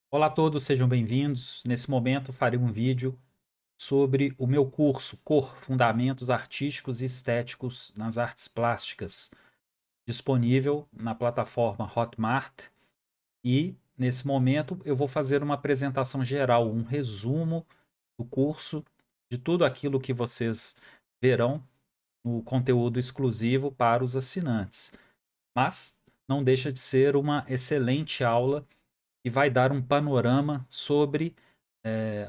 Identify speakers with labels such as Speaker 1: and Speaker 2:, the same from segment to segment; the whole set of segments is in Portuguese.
Speaker 1: Olá a todos, sejam bem-vindos. Nesse momento farei um vídeo sobre o meu curso Cor, Fundamentos Artísticos e Estéticos nas Artes Plásticas, disponível na plataforma Hotmart. E nesse momento eu vou fazer uma apresentação geral, um resumo do curso, de tudo aquilo que vocês verão no conteúdo exclusivo para os assinantes. Mas não deixa de ser uma excelente aula e vai dar um panorama sobre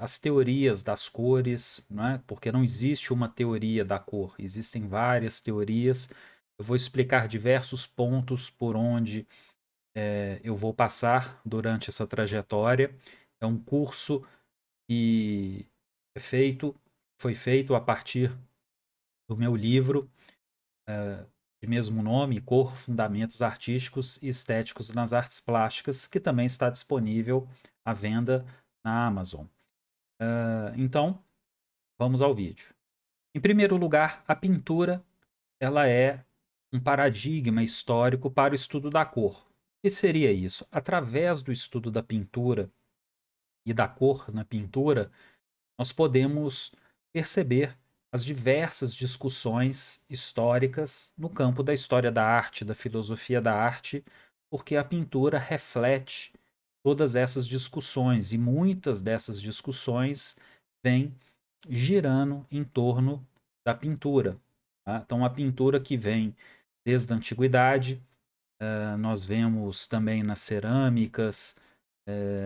Speaker 1: as teorias das cores, não é? Porque não existe uma teoria da cor, existem várias teorias. Eu vou explicar diversos pontos por onde eu vou passar durante essa trajetória. É um curso que é feito, foi feito a partir do meu livro de mesmo nome, Cor, Fundamentos Artísticos e Estéticos nas Artes Plásticas, que também está disponível à venda na Amazon. Então, vamos ao vídeo. Em primeiro lugar, a pintura ela é um paradigma histórico para o estudo da cor. O que seria isso? Através do estudo da pintura e da cor na pintura, nós podemos perceber as diversas discussões históricas no campo da história da arte, da filosofia da arte, porque a pintura reflete todas essas discussões e muitas dessas discussões vêm girando em torno da pintura. Tá? Então, a pintura que vem desde a antiguidade, nós vemos também nas cerâmicas,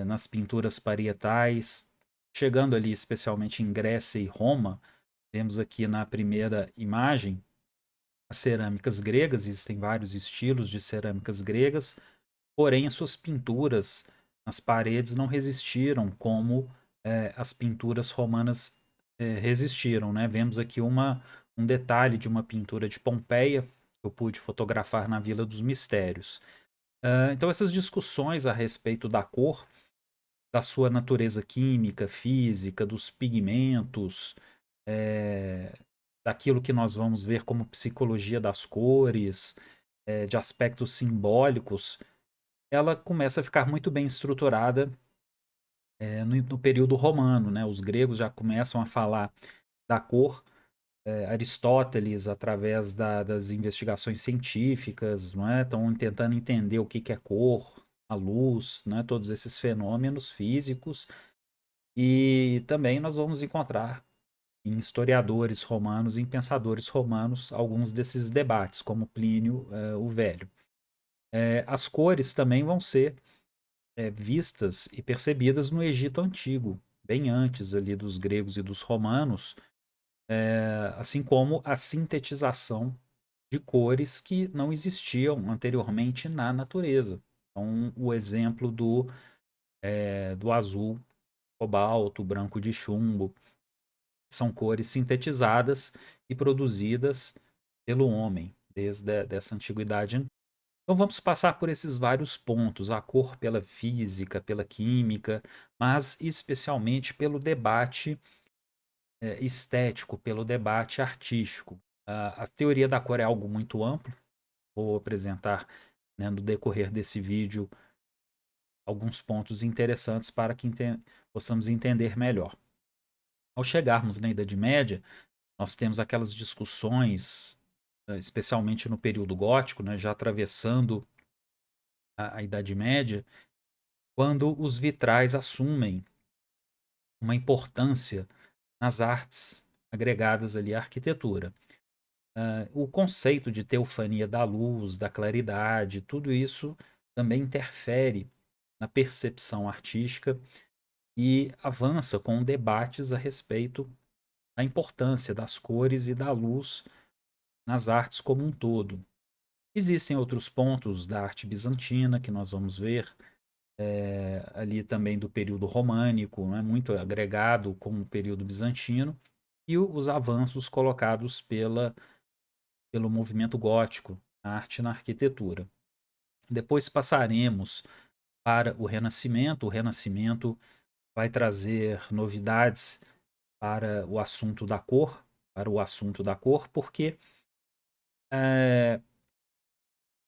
Speaker 1: nas pinturas parietais, chegando ali especialmente em Grécia e Roma, vemos aqui na primeira imagem as cerâmicas gregas, existem vários estilos de cerâmicas gregas, porém as suas pinturas nas paredes não resistiram como as pinturas romanas resistiram, né? Vemos aqui um detalhe de uma pintura de Pompeia, que eu pude fotografar na Vila dos Mistérios. Então essas discussões a respeito da cor, da sua natureza química, física, dos pigmentos, eh, daquilo que nós vamos ver como psicologia das cores, de aspectos simbólicos, ela começa a ficar muito bem estruturada no período romano, né? Os gregos já começam a falar da cor, Aristóteles, através das investigações científicas, não é? Estão tentando entender o que é cor, a luz, né? Todos esses fenômenos físicos. E também nós vamos encontrar em historiadores romanos, em pensadores romanos, alguns desses debates, como Plínio o Velho. As cores também vão ser vistas e percebidas no Egito Antigo, bem antes ali dos gregos e dos romanos, assim como a sintetização de cores que não existiam anteriormente na natureza. Então, o exemplo do azul cobalto, branco de chumbo, são cores sintetizadas e produzidas pelo homem desde essa antiguidade. Então vamos passar por esses vários pontos, a cor pela física, pela química, mas especialmente pelo debate estético, pelo debate artístico. A teoria da cor é algo muito amplo, vou apresentar, né, no decorrer desse vídeo alguns pontos interessantes para que possamos entender melhor. Ao chegarmos na Idade Média, nós temos aquelas discussões, especialmente no período gótico, né, já atravessando a Idade Média, quando os vitrais assumem uma importância nas artes agregadas ali à arquitetura. O conceito de teofania da luz, da claridade, tudo isso também interfere na percepção artística e avança com debates a respeito da importância das cores e da luz nas artes como um todo. Existem outros pontos da arte bizantina que nós vamos ver, ali também do período românico, né, muito agregado com o período bizantino, e os avanços colocados pelo movimento gótico, na arte e na arquitetura. Depois passaremos para o Renascimento. O Renascimento vai trazer novidades para o assunto da cor, porque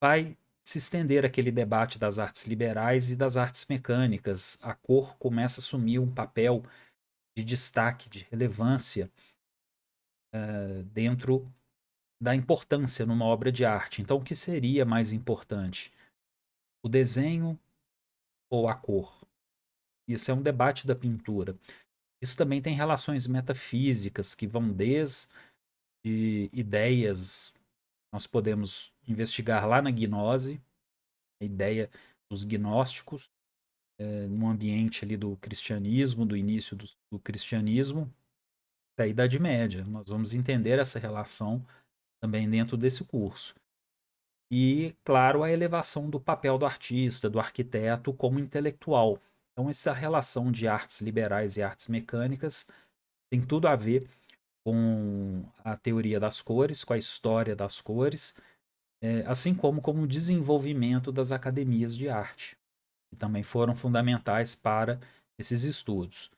Speaker 1: vai se estender aquele debate das artes liberais e das artes mecânicas. A cor começa a assumir um papel de destaque, de relevância dentro da importância numa obra de arte. Então, o que seria mais importante? O desenho ou a cor? Isso é um debate da pintura. Isso também tem relações metafísicas que vão desde ideias, nós podemos investigar lá na gnose, a ideia dos gnósticos, no ambiente ali do cristianismo, do início do cristianismo, da Idade Média. Nós vamos entender essa relação também dentro desse curso. E, claro, a elevação do papel do artista, do arquiteto como intelectual. Então, essa relação de artes liberais e artes mecânicas tem tudo a ver com a teoria das cores, com a história das cores, assim como o desenvolvimento das academias de arte, que também foram fundamentais para esses estudos.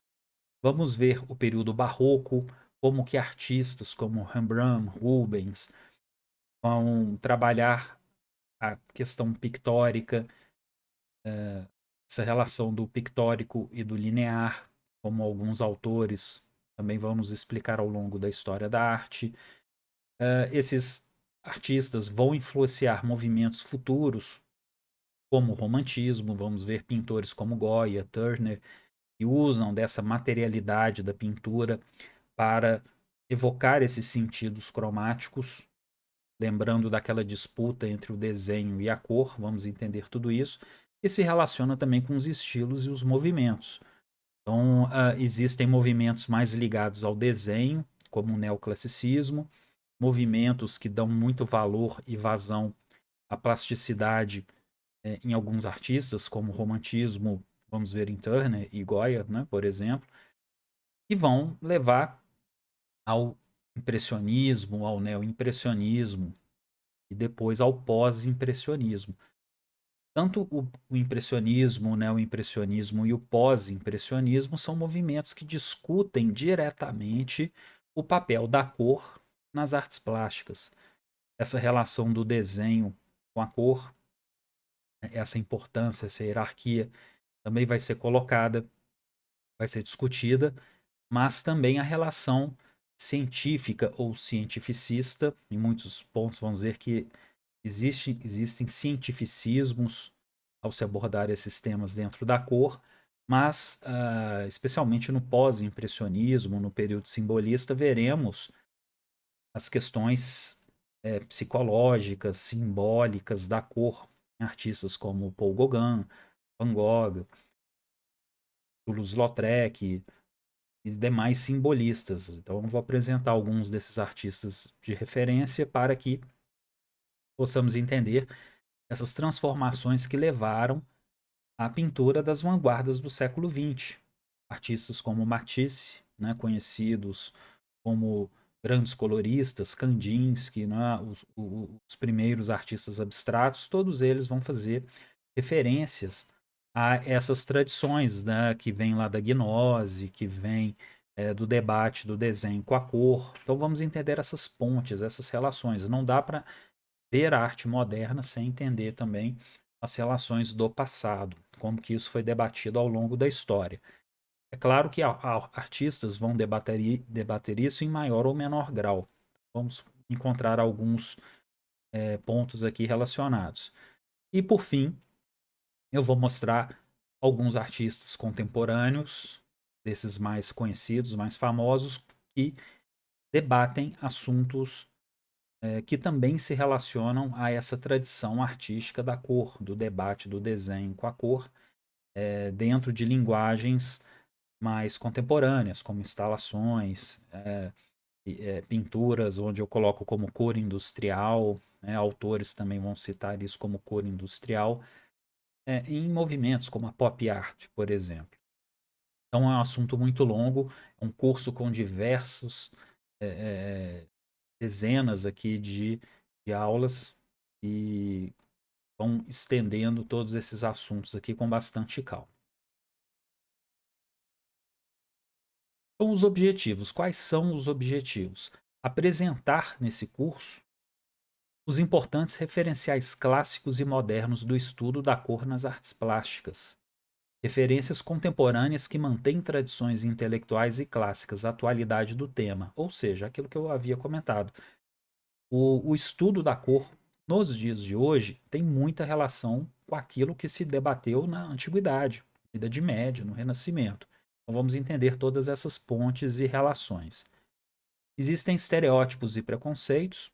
Speaker 1: Vamos ver o período barroco, como que artistas como Rembrandt, Rubens vão trabalhar a questão pictórica, essa relação do pictórico e do linear, como alguns autores também vão nos explicar ao longo da história da arte. Esses artistas vão influenciar movimentos futuros, como o romantismo. Vamos ver pintores como Goya, Turner, que usam dessa materialidade da pintura para evocar esses sentidos cromáticos, lembrando daquela disputa entre o desenho e a cor. Vamos entender tudo isso, e se relaciona também com os estilos e os movimentos. Então, existem movimentos mais ligados ao desenho, como o neoclassicismo, movimentos que dão muito valor e vazão à plasticidade em alguns artistas, como o romantismo, vamos ver em Turner e Goya, né, por exemplo, e vão levar ao impressionismo, ao neoimpressionismo e depois ao pós-impressionismo. Tanto o impressionismo, o neoimpressionismo e o pós-impressionismo são movimentos que discutem diretamente o papel da cor nas artes plásticas. Essa relação do desenho com a cor, essa importância, essa hierarquia também vai ser colocada, vai ser discutida, mas também a relação científica ou cientificista. Em muitos pontos vamos ver que existem cientificismos ao se abordar esses temas dentro da cor, mas especialmente no pós-impressionismo, no período simbolista, veremos as questões psicológicas, simbólicas da cor em artistas como Paul Gauguin, Van Gogh, Toulouse-Lautrec e demais simbolistas. Então, eu vou apresentar alguns desses artistas de referência para que possamos entender essas transformações que levaram à pintura das vanguardas do século XX. Artistas como Matisse, né, conhecidos como grandes coloristas, Kandinsky, né, os primeiros artistas abstratos, todos eles vão fazer referências a essas tradições, né, que vem lá da gnose, que vem do debate do desenho com a cor. Então vamos entender essas pontes, essas relações. Não dá para ver a arte moderna sem entender também as relações do passado, como que isso foi debatido ao longo da história. É claro que artistas vão debater isso em maior ou menor grau. Vamos encontrar alguns pontos aqui relacionados. E por fim, eu vou mostrar alguns artistas contemporâneos, desses mais conhecidos, mais famosos, que debatem assuntos que também se relacionam a essa tradição artística da cor, do debate do desenho com a cor, dentro de linguagens mais contemporâneas, como instalações, pinturas, onde eu coloco como cor industrial, né, autores também vão citar isso como cor industrial, em movimentos como a pop art, por exemplo. Então é um assunto muito longo, é um curso com diversos dezenas aqui de aulas e vão estendendo todos esses assuntos aqui com bastante calma. Então, os objetivos. Quais são os objetivos? Apresentar nesse curso Os importantes referenciais clássicos e modernos do estudo da cor nas artes plásticas. Referências contemporâneas que mantêm tradições intelectuais e clássicas, a atualidade do tema, ou seja, aquilo que eu havia comentado. O estudo da cor nos dias de hoje tem muita relação com aquilo que se debateu na antiguidade, na Idade Média, no Renascimento. Então vamos entender todas essas pontes e relações. Existem estereótipos e preconceitos,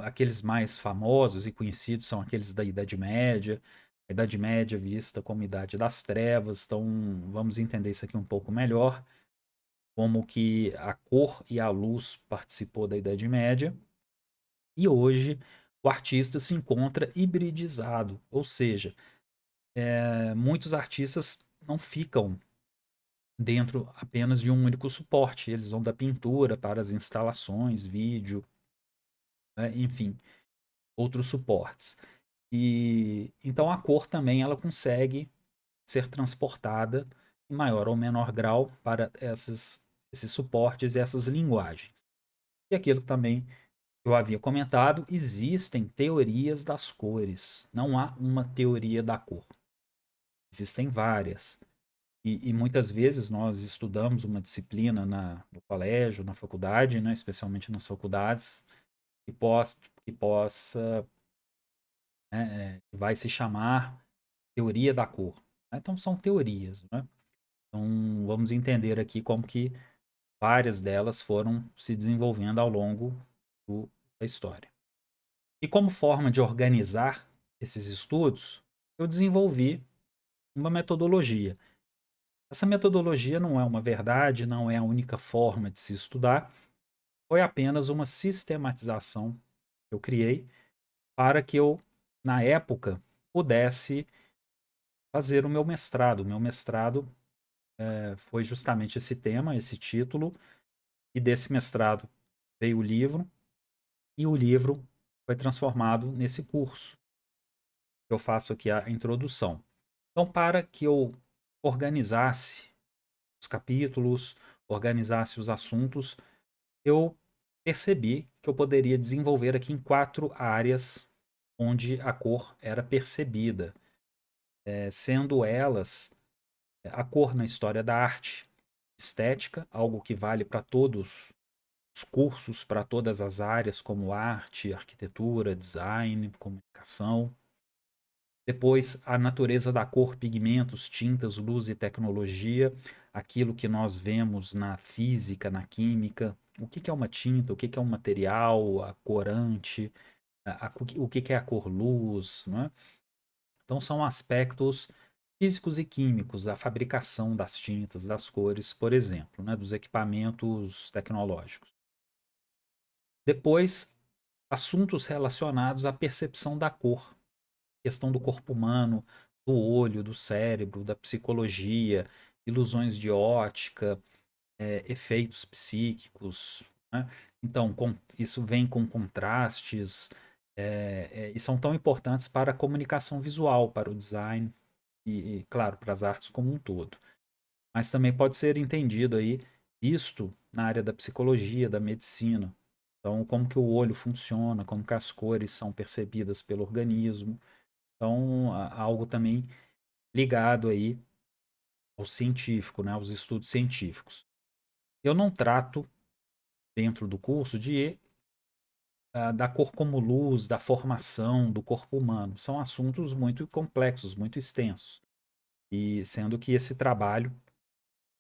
Speaker 1: aqueles mais famosos e conhecidos são aqueles da Idade Média, a Idade Média vista como Idade das Trevas, então vamos entender isso aqui um pouco melhor, como que a cor e a luz participou da Idade Média, e hoje o artista se encontra hibridizado, ou seja, muitos artistas não ficam dentro apenas de um único suporte, eles vão da pintura para as instalações, vídeo, né, enfim, outros suportes. E então a cor também ela consegue ser transportada em maior ou menor grau para esses suportes e essas linguagens. E aquilo também que eu havia comentado, existem teorias das cores. Não há uma teoria da cor. Existem várias. E muitas vezes nós estudamos uma disciplina no colégio, na faculdade, né, especialmente nas faculdades, que possa vai se chamar teoria da cor. Então são teorias, né? Então vamos entender aqui como que várias delas foram se desenvolvendo ao longo da história. E como forma de organizar esses estudos, eu desenvolvi uma metodologia. Essa metodologia não é uma verdade, não é a única forma de se estudar, foi apenas uma sistematização que eu criei para que eu, na época, pudesse fazer o meu mestrado. O meu mestrado foi justamente esse tema, esse título, e desse mestrado veio o livro, e o livro foi transformado nesse curso. Eu faço aqui a introdução. Então, para que eu organizasse os capítulos, organizasse os assuntos, eu percebi que eu poderia desenvolver aqui em 4 áreas onde a cor era percebida, sendo elas a cor na história da arte, estética, algo que vale para todos os cursos, para todas as áreas, como arte, arquitetura, design, comunicação. Depois, a natureza da cor, pigmentos, tintas, luz e tecnologia, aquilo que nós vemos na física, na química, o que que é uma tinta, o que que é um material, a corante, o que que é a cor luz, né? Então, são aspectos físicos e químicos, a fabricação das tintas, das cores, por exemplo, né? Dos equipamentos tecnológicos. Depois, assuntos relacionados à percepção da cor, questão do corpo humano, do olho, do cérebro, da psicologia, ilusões de ótica, efeitos psíquicos, né? Então, isso vem com contrastes, e são tão importantes para a comunicação visual, para o design claro, para as artes como um todo. Mas também pode ser entendido aí, visto na área da psicologia, da medicina. Então, como que o olho funciona, como que as cores são percebidas pelo organismo. Então, algo também ligado aí ao científico, né, aos estudos científicos. Eu não trato dentro do curso da cor como luz, da formação do corpo humano. São assuntos muito complexos, muito extensos. E sendo que esse trabalho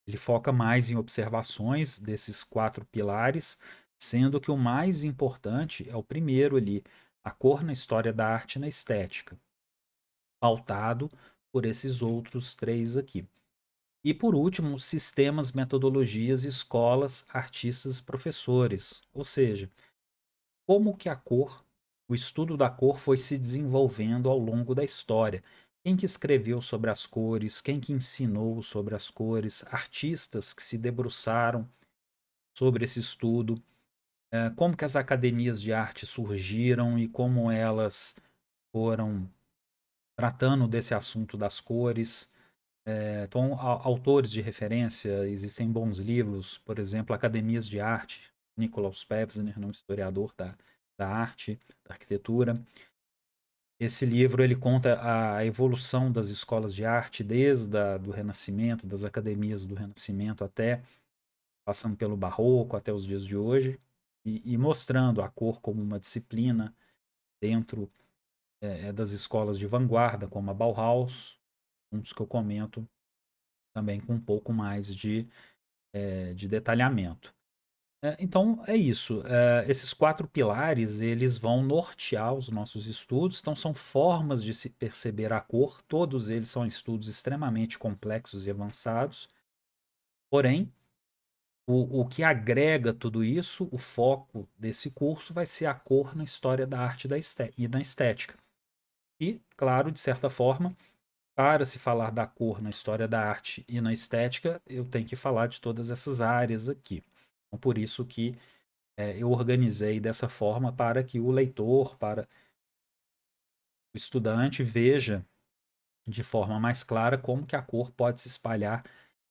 Speaker 1: ele foca mais em observações desses 4 pilares, sendo que o mais importante é o primeiro ali, a cor na história da arte e na estética, pautado por esses outros 3 aqui. E por último, sistemas, metodologias, escolas, artistas, professores. Ou seja, como que a cor, o estudo da cor foi se desenvolvendo ao longo da história. Quem que escreveu sobre as cores, quem que ensinou sobre as cores, artistas que se debruçaram sobre esse estudo, como que as academias de arte surgiram e como elas foram tratando desse assunto das cores. Então, autores de referência, existem bons livros, por exemplo, Academias de Arte, Nikolaus Pevsner, um historiador da arte, da arquitetura. Esse livro ele conta a evolução das escolas de arte desde do Renascimento, das academias do Renascimento até passando pelo Barroco até os dias de hoje e mostrando a cor como uma disciplina dentro das escolas de vanguarda, como a Bauhaus, um dos que eu comento também com um pouco mais de detalhamento. Então é isso. Esses 4 pilares eles vão nortear os nossos estudos. Então são formas de se perceber a cor. Todos eles são estudos extremamente complexos e avançados. Porém, o que agrega tudo isso, o foco desse curso vai ser a cor na história da arte e na estética. E, claro, de certa forma, para se falar da cor na história da arte e na estética, eu tenho que falar de todas essas áreas aqui. Então, por isso que eu organizei dessa forma para que o leitor, para o estudante veja de forma mais clara como que a cor pode se espalhar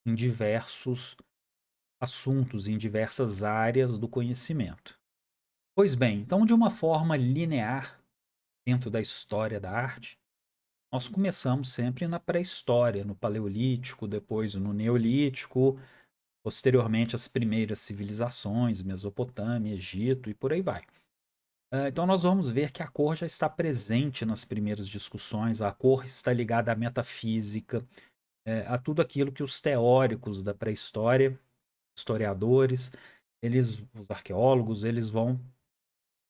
Speaker 1: em diversos assuntos, em diversas áreas do conhecimento. Pois bem, então de uma forma linear dentro da história da arte, nós começamos sempre na pré-história, no Paleolítico, depois no Neolítico, posteriormente as primeiras civilizações, Mesopotâmia, Egito e por aí vai. Então nós vamos ver que a cor já está presente nas primeiras discussões, a cor está ligada à metafísica, a tudo aquilo que os teóricos da pré-história, historiadores, os arqueólogos, eles vão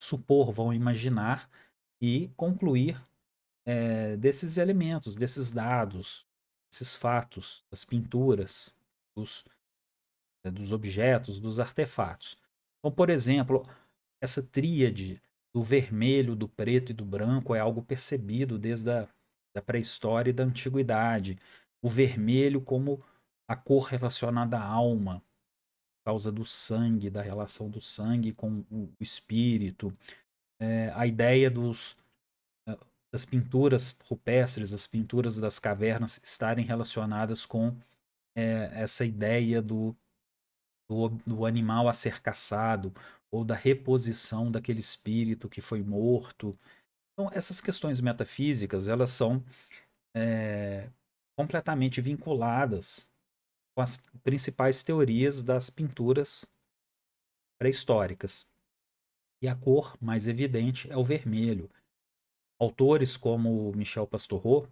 Speaker 1: supor, vão imaginar e concluir desses elementos, desses dados, desses fatos, das pinturas, dos, dos objetos, dos artefatos. Então, por exemplo, essa tríade do vermelho, do preto e do branco é algo percebido desde da pré-história e da antiguidade. O vermelho como a cor relacionada à alma, por causa do sangue, da relação do sangue com o espírito. A ideia das pinturas rupestres, as pinturas das cavernas estarem relacionadas com essa ideia do animal a ser caçado ou da reposição daquele espírito que foi morto. Então, essas questões metafísicas, elas são é, completamente vinculadas com as principais teorias das pinturas pré-históricas. E a cor mais evidente é o vermelho. Autores como Michel Pastoureau,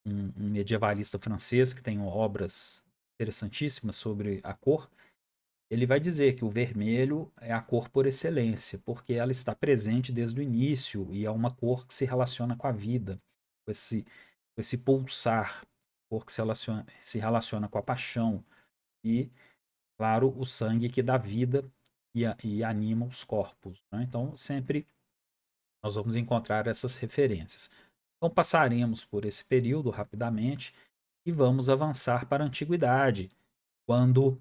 Speaker 1: um medievalista francês que tem obras interessantíssimas sobre a cor, ele vai dizer que o vermelho é a cor por excelência, porque ela está presente desde o início e é uma cor que se relaciona com a vida, com esse pulsar, cor que se relaciona com a paixão e, claro, o sangue que dá vida e anima os corpos. Né? Então, sempre nós vamos encontrar essas referências. Então, passaremos por esse período rapidamente e vamos avançar para a antiguidade, quando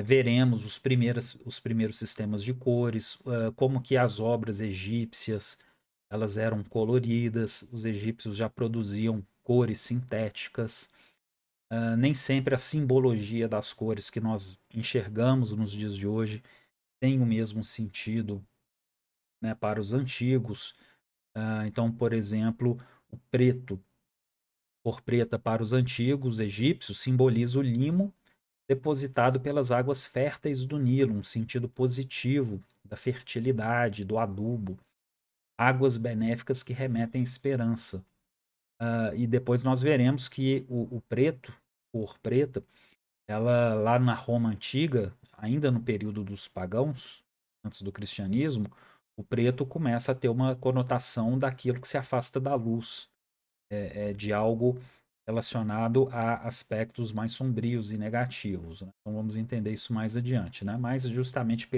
Speaker 1: veremos os primeiros sistemas de cores, como que as obras egípcias elas eram coloridas, os egípcios já produziam cores sintéticas. Nem sempre a simbologia das cores que nós enxergamos nos dias de hoje tem o mesmo sentido, né, para os antigos. Então, por exemplo, o preto, cor preta para os antigos egípcios, simboliza o limo depositado pelas águas férteis do Nilo, um sentido positivo da fertilidade, do adubo, águas benéficas que remetem esperança. E depois nós veremos que o preto, cor preta, ela lá na Roma antiga, ainda no período dos pagãos, antes do cristianismo, o preto começa a ter uma conotação daquilo que se afasta da luz, de algo relacionado a aspectos mais sombrios e negativos. Né? Então vamos entender isso mais adiante, né? Mas justamente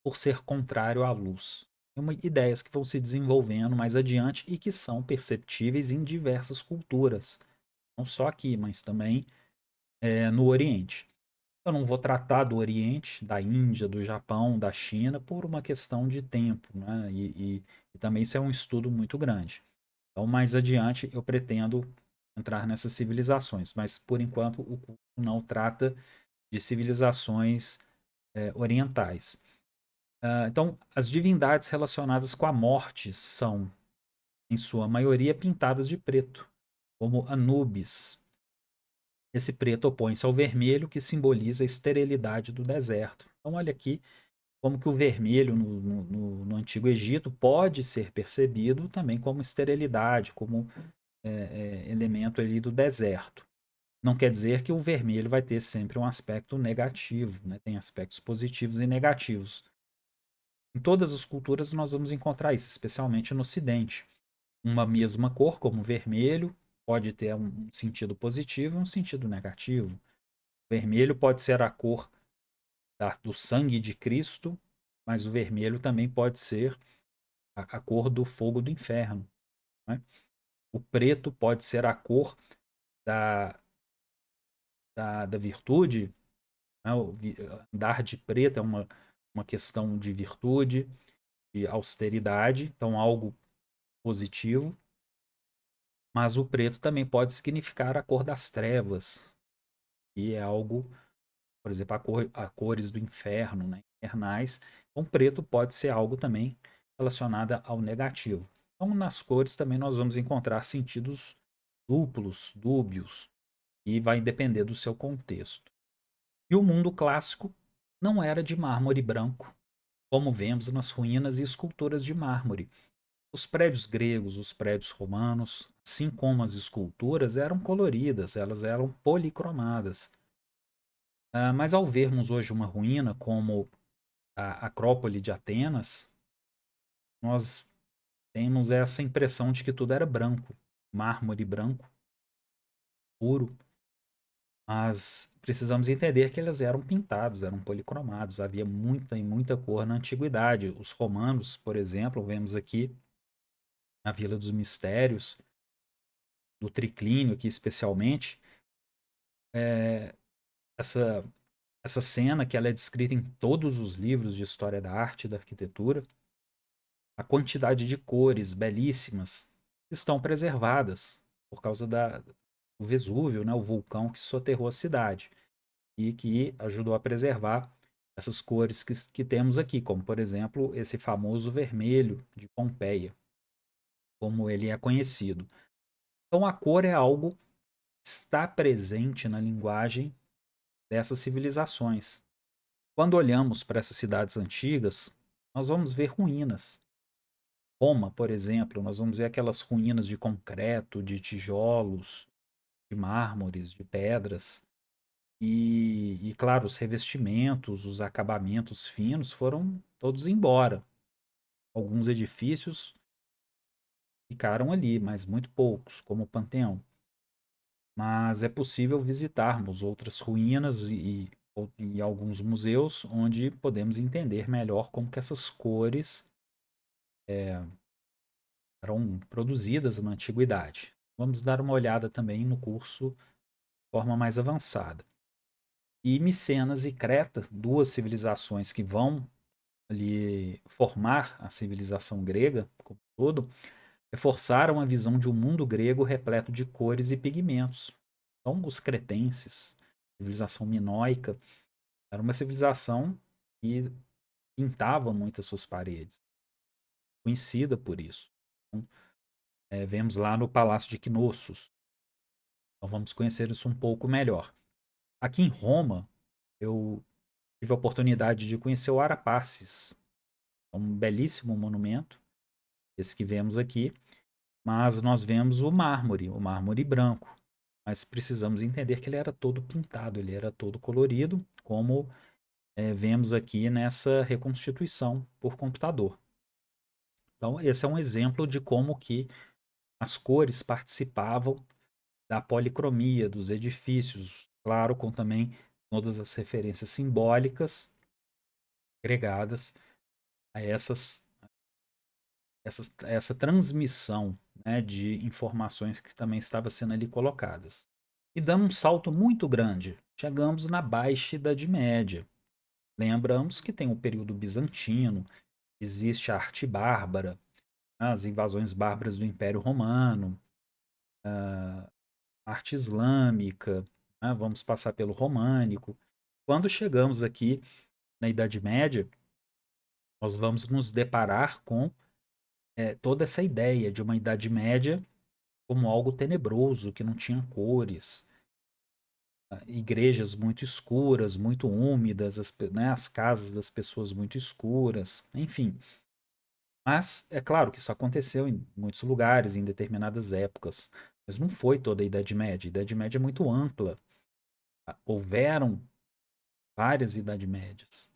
Speaker 1: por ser contrário à luz. Tem ideias que vão se desenvolvendo mais adiante e que são perceptíveis em diversas culturas, não só aqui, mas também no Oriente. Eu não vou tratar do Oriente, da Índia, do Japão, da China, por uma questão de tempo, né? E também isso é um estudo muito grande. Então, mais adiante, eu pretendo entrar nessas civilizações, mas por enquanto o curso não trata de civilizações orientais. Então, as divindades relacionadas com a morte são, em sua maioria, pintadas de preto, como Anubis. Esse preto opõe-se ao vermelho, que simboliza a esterilidade do deserto. Então, olha aqui como que o vermelho no Antigo Egito pode ser percebido também como esterilidade, como elemento ali do deserto. Não quer dizer que o vermelho vai ter sempre um aspecto negativo, né? Tem aspectos positivos e negativos. Em todas as culturas nós vamos encontrar isso, especialmente no Ocidente. Uma mesma cor, como o vermelho, pode ter um sentido positivo e um sentido negativo. O vermelho pode ser a cor do sangue de Cristo, mas o vermelho também pode ser a cor do fogo do inferno. Né? O preto pode ser a cor da, da virtude. Né? Andar de preto é uma questão de virtude, de austeridade, então algo positivo. Mas o preto também pode significar a cor das trevas, e é algo, por exemplo, a cores do inferno, né? Infernais. Então, preto pode ser algo também relacionado ao negativo. Então, nas cores também nós vamos encontrar sentidos duplos, dúbios, e vai depender do seu contexto. E o mundo clássico não era de mármore branco, como vemos nas ruínas e esculturas de mármore. Os prédios gregos, os prédios romanos, assim como as esculturas, eram coloridas, elas eram policromadas. Mas ao vermos hoje uma ruína como a Acrópole de Atenas, nós temos essa impressão de que tudo era branco, mármore branco, puro. Mas precisamos entender que eles eram pintados, eram policromados, havia muita e muita cor na antiguidade. Os romanos, por exemplo, vemos aqui na Vila dos Mistérios, no triclínio aqui especialmente, é, essa, essa cena que ela é descrita em todos os livros de história da arte e da arquitetura, a quantidade de cores belíssimas estão preservadas por causa do Vesúvio, né, o vulcão que soterrou a cidade e que ajudou a preservar essas cores que temos aqui, como por exemplo esse famoso vermelho de Pompeia, como ele é conhecido. Então a cor é algo que está presente na linguagem dessas civilizações. Quando olhamos para essas cidades antigas, nós vamos ver ruínas. Roma, por exemplo, nós vamos ver aquelas ruínas de concreto, de tijolos, de mármores, de pedras. E claro, os revestimentos, os acabamentos finos foram todos embora. Alguns edifícios ficaram ali, mas muito poucos, como o Panteão. Mas é possível visitarmos outras ruínas e alguns museus onde podemos entender melhor como que essas cores eram produzidas na antiguidade. Vamos dar uma olhada também no curso de forma mais avançada. E Micenas e Creta, duas civilizações que vão ali formar a civilização grega como um todo, reforçaram a visão de um mundo grego repleto de cores e pigmentos. Então, os cretenses, civilização minoica, era uma civilização que pintava muitas suas paredes, conhecida por isso. Então, vemos lá no Palácio de Knossos. Então, vamos conhecer isso um pouco melhor. Aqui em Roma, eu tive a oportunidade de conhecer o Arapaces, um belíssimo monumento, esse que vemos aqui, mas nós vemos o mármore branco. Mas precisamos entender que ele era todo pintado, ele era todo colorido, como vemos aqui nessa reconstituição por computador. Então, esse é um exemplo de como que as cores participavam da policromia dos edifícios, claro, com também todas as referências simbólicas agregadas a essa transmissão, né, de informações que também estava sendo ali colocadas. E dando um salto muito grande, chegamos na Baixa Idade Média. Lembramos que tem o período bizantino, existe a arte bárbara, as invasões bárbaras do Império Romano, a arte islâmica, né, vamos passar pelo românico. Quando chegamos aqui na Idade Média, nós vamos nos deparar com toda essa ideia de uma Idade Média como algo tenebroso, que não tinha cores, igrejas muito escuras, muito úmidas, né, as casas das pessoas muito escuras, enfim. Mas é claro que isso aconteceu em muitos lugares, em determinadas épocas, mas não foi toda a Idade Média. A Idade Média é muito ampla. Houveram várias Idades Médias.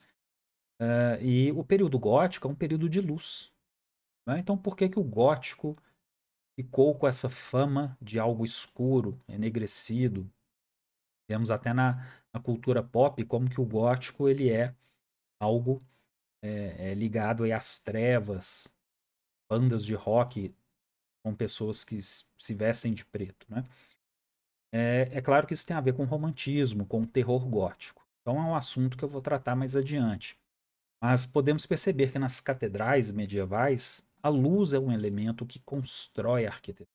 Speaker 1: E o período gótico é um período de luz. Né? Então, por que que o gótico ficou com essa fama de algo escuro, enegrecido? Vemos até na cultura pop como que o gótico ele é algo ligado aí às trevas, bandas de rock com pessoas que se vestem de preto, né? É claro que isso tem a ver com romantismo, com o terror gótico. Então é um assunto que eu vou tratar mais adiante. Mas podemos perceber que nas catedrais medievais, a luz é um elemento que constrói a arquitetura.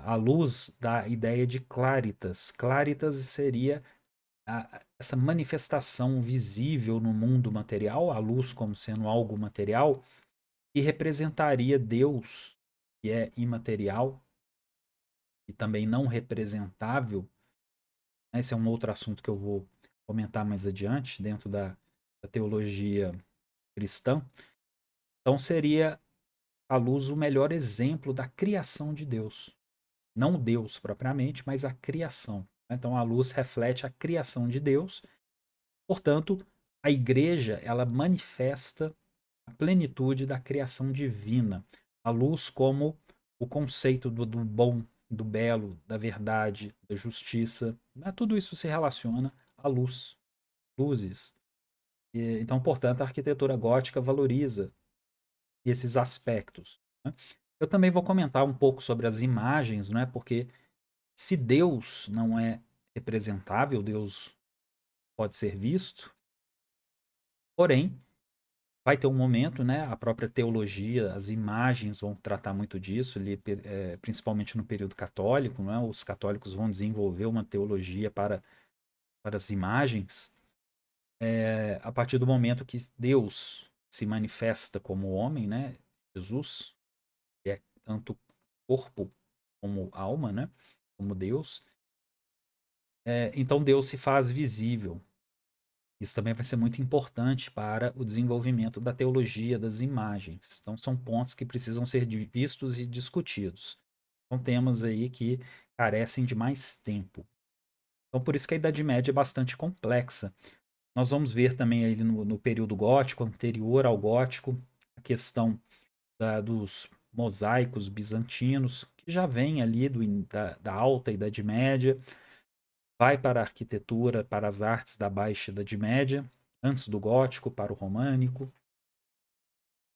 Speaker 1: A luz dá a ideia de claritas. Claritas seria essa manifestação visível no mundo material, a luz como sendo algo material, que representaria Deus, que é imaterial e também não representável. Esse é um outro assunto que eu vou comentar mais adiante, dentro da teologia cristã. Então, seria a luz o melhor exemplo da criação de Deus. Não Deus propriamente, mas a criação. Então, a luz reflete a criação de Deus. Portanto, a igreja ela manifesta a plenitude da criação divina. A luz como o conceito do bom, do belo, da verdade, da justiça. Tudo isso se relaciona à luz, luzes. Então, portanto, a arquitetura gótica valoriza esses aspectos. Né? Eu também vou comentar um pouco sobre as imagens, né? Porque se Deus não é representável, Deus pode ser visto, porém, vai ter um momento, né? A própria teologia, as imagens vão tratar muito disso, ali, principalmente no período católico, né? Os católicos vão desenvolver uma teologia para as imagens, a partir do momento que Deus se manifesta como homem, né? Jesus, que é tanto corpo como alma, né? Como Deus. Então Deus se faz visível. Isso também vai ser muito importante para o desenvolvimento da teologia das imagens. Então, são pontos que precisam ser vistos e discutidos. São temas aí que carecem de mais tempo. Então, por isso que a Idade Média é bastante complexa. Nós vamos ver também aí no período gótico, anterior ao gótico, a questão dos mosaicos bizantinos, que já vem ali da Alta Idade Média, vai para a arquitetura, para as artes da Baixa Idade Média, antes do gótico, para o românico.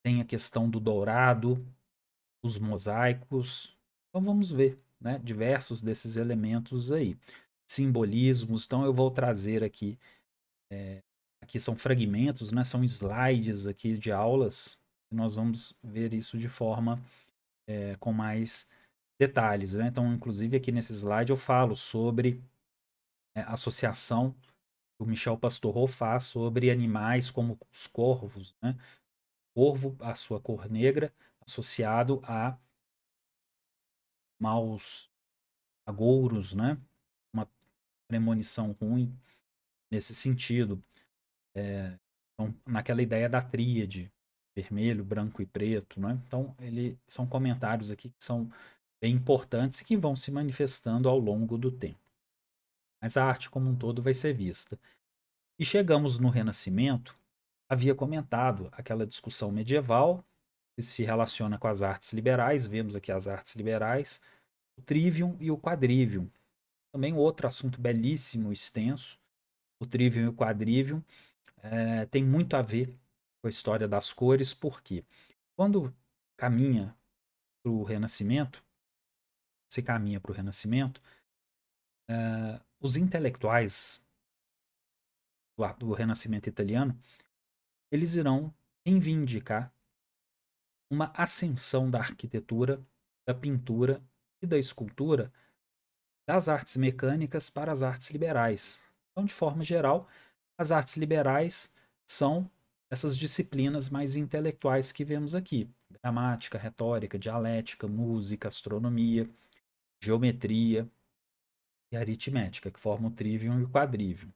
Speaker 1: Tem a questão do dourado, os mosaicos. Então vamos ver, né, diversos desses elementos aí. Simbolismos, então eu vou trazer aqui, aqui são fragmentos, né, são slides aqui de aulas, e nós vamos ver isso de forma com mais detalhes. Né? Então, inclusive aqui nesse slide eu falo sobre associação o Michel Pastoureau faz sobre animais como os corvos, né? Corvo, a sua cor negra, associado a maus agouros, né? Uma premonição ruim nesse sentido. Então, naquela ideia da tríade, vermelho, branco e preto, né? Então, são comentários aqui que são bem importantes e que vão se manifestando ao longo do tempo. Mas a arte como um todo vai ser vista. E chegamos no Renascimento, havia comentado aquela discussão medieval que se relaciona com as artes liberais, vemos aqui as artes liberais, o trivium e o quadrivium. Também outro assunto belíssimo, extenso, o trivium e o quadrivium, tem muito a ver com a história das cores, porque quando caminha para o Renascimento, se caminha para o Renascimento, os intelectuais do Renascimento italiano, eles irão reivindicar uma ascensão da arquitetura, da pintura e da escultura das artes mecânicas para as artes liberais. Então, de forma geral, as artes liberais são essas disciplinas mais intelectuais que vemos aqui: gramática, retórica, dialética, música, astronomia, geometria e aritmética, que formam o trivium e o quadrivium.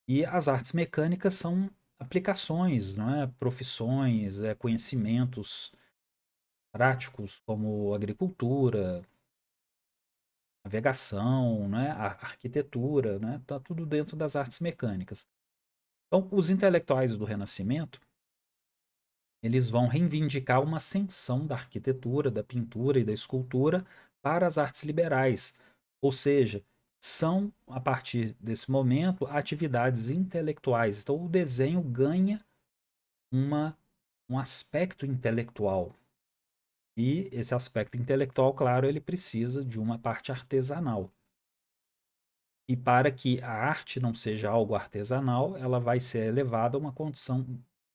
Speaker 1: E as artes mecânicas são aplicações, não é? Profissões, conhecimentos práticos como agricultura, navegação, né? A arquitetura, né? Tá tudo dentro das artes mecânicas. Então, os intelectuais do Renascimento, eles vão reivindicar uma ascensão da arquitetura, da pintura e da escultura para as artes liberais, ou seja, são, a partir desse momento, atividades intelectuais. Então, o desenho ganha uma, um aspecto intelectual. E esse aspecto intelectual, claro, ele precisa de uma parte artesanal. E para que a arte não seja algo artesanal, ela vai ser elevada a uma condição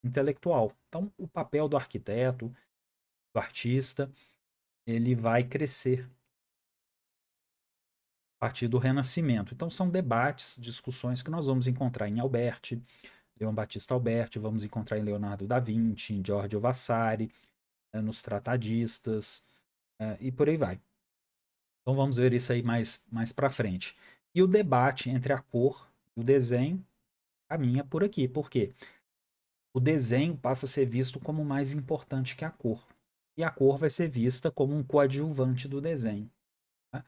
Speaker 1: intelectual. Então, o papel do arquiteto, do artista, ele vai crescer a partir do Renascimento. Então, são debates, discussões que nós vamos encontrar em Alberti, Leon Battista Alberti, vamos encontrar em Leonardo da Vinci, em Giorgio Vasari, nos tratadistas, e por aí vai. Então, vamos ver isso aí mais para frente. E o debate entre a cor e o desenho caminha por aqui. Por quê? O desenho passa a ser visto como mais importante que a cor. E a cor vai ser vista como um coadjuvante do desenho. Tá?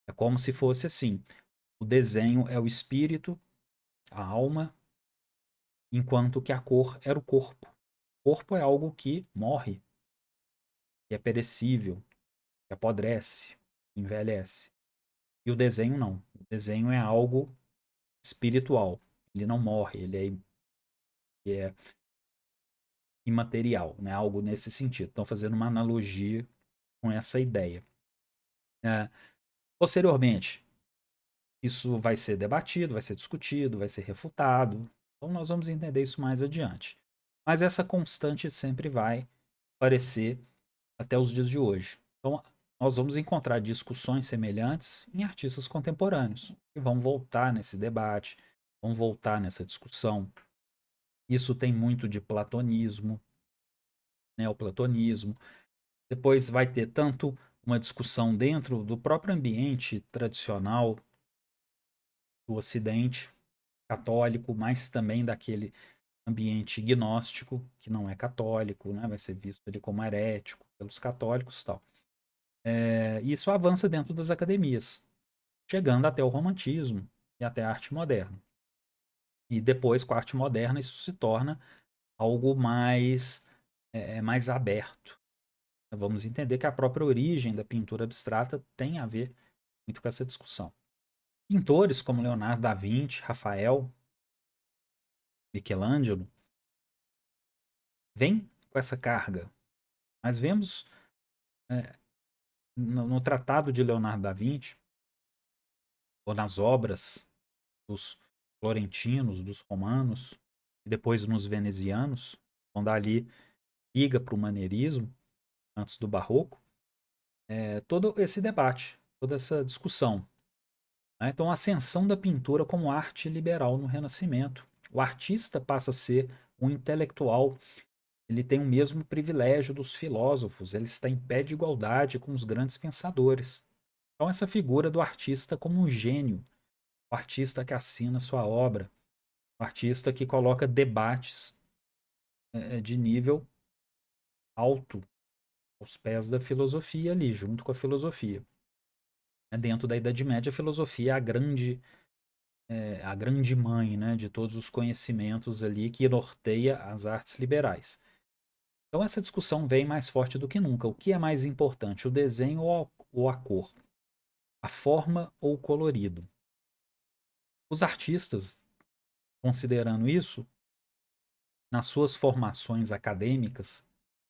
Speaker 1: É como se fosse assim: o desenho é o espírito, a alma, enquanto que a cor era o corpo. O corpo é algo que morre, que é perecível, que apodrece, que envelhece. E o desenho não. O desenho é algo espiritual. Ele não morre, ele é imaterial, né? Algo nesse sentido. Estão fazendo uma analogia com essa ideia. É, posteriormente, isso vai ser debatido, vai ser discutido, vai ser refutado. Então, nós vamos entender isso mais adiante. Mas essa constante sempre vai aparecer até os dias de hoje. Então, nós vamos encontrar discussões semelhantes em artistas contemporâneos, que vão voltar nesse debate, vão voltar nessa discussão. Isso tem muito de platonismo, neoplatonismo. Depois vai ter tanto uma discussão dentro do próprio ambiente tradicional do Ocidente católico, mas também daquele ambiente gnóstico, que não é católico, né? Vai ser visto ali como herético pelos católicos e tal. Isso avança dentro das academias, chegando até o romantismo e até a arte moderna. E depois, com a arte moderna, isso se torna algo mais aberto. Vamos entender que a própria origem da pintura abstrata tem a ver muito com essa discussão. Pintores como Leonardo da Vinci, Rafael, Michelangelo, vêm com essa carga. Mas vemos no Tratado de Leonardo da Vinci, ou nas obras dos florentinos, dos romanos, e depois nos venezianos, quando ali liga para o maneirismo, antes do barroco, todo esse debate, toda essa discussão. Né? Então, a ascensão da pintura como arte liberal no Renascimento. O artista passa a ser um intelectual, ele tem o mesmo privilégio dos filósofos, ele está em pé de igualdade com os grandes pensadores. Então, essa figura do artista como um gênio, o artista que assina sua obra, o artista que coloca debates de nível alto aos pés da filosofia ali, junto com a filosofia. Dentro da Idade Média, a filosofia é a grande mãe, né, de todos os conhecimentos ali que norteia as artes liberais. Então essa discussão vem mais forte do que nunca. O que é mais importante, o desenho ou a cor? A forma ou o colorido? Os artistas, considerando isso, nas suas formações acadêmicas,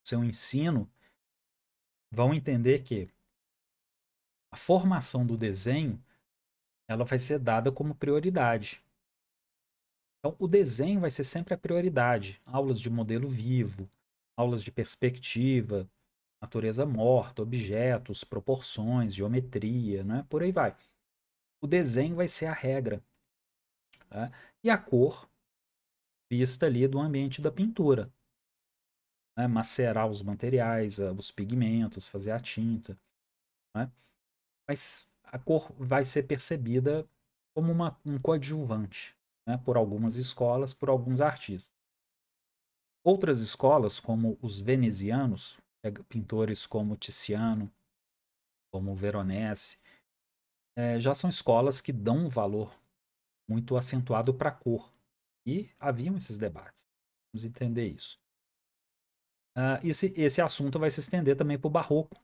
Speaker 1: seu ensino, vão entender que a formação do desenho ela vai ser dada como prioridade. Então, o desenho vai ser sempre a prioridade. Aulas de modelo vivo, aulas de perspectiva, natureza morta, objetos, proporções, geometria, né? Por aí vai. O desenho vai ser a regra. Tá? E a cor vista ali do ambiente da pintura, né? Macerar os materiais, os pigmentos, fazer a tinta, né? Mas a cor vai ser percebida como um coadjuvante, né? Por algumas escolas, por alguns artistas. Outras escolas, como os venezianos, pintores como Tiziano, como Veronese, já são escolas que dão um valor muito acentuado para a cor. E haviam esses debates. Vamos entender isso. Esse assunto vai se estender também para o barroco.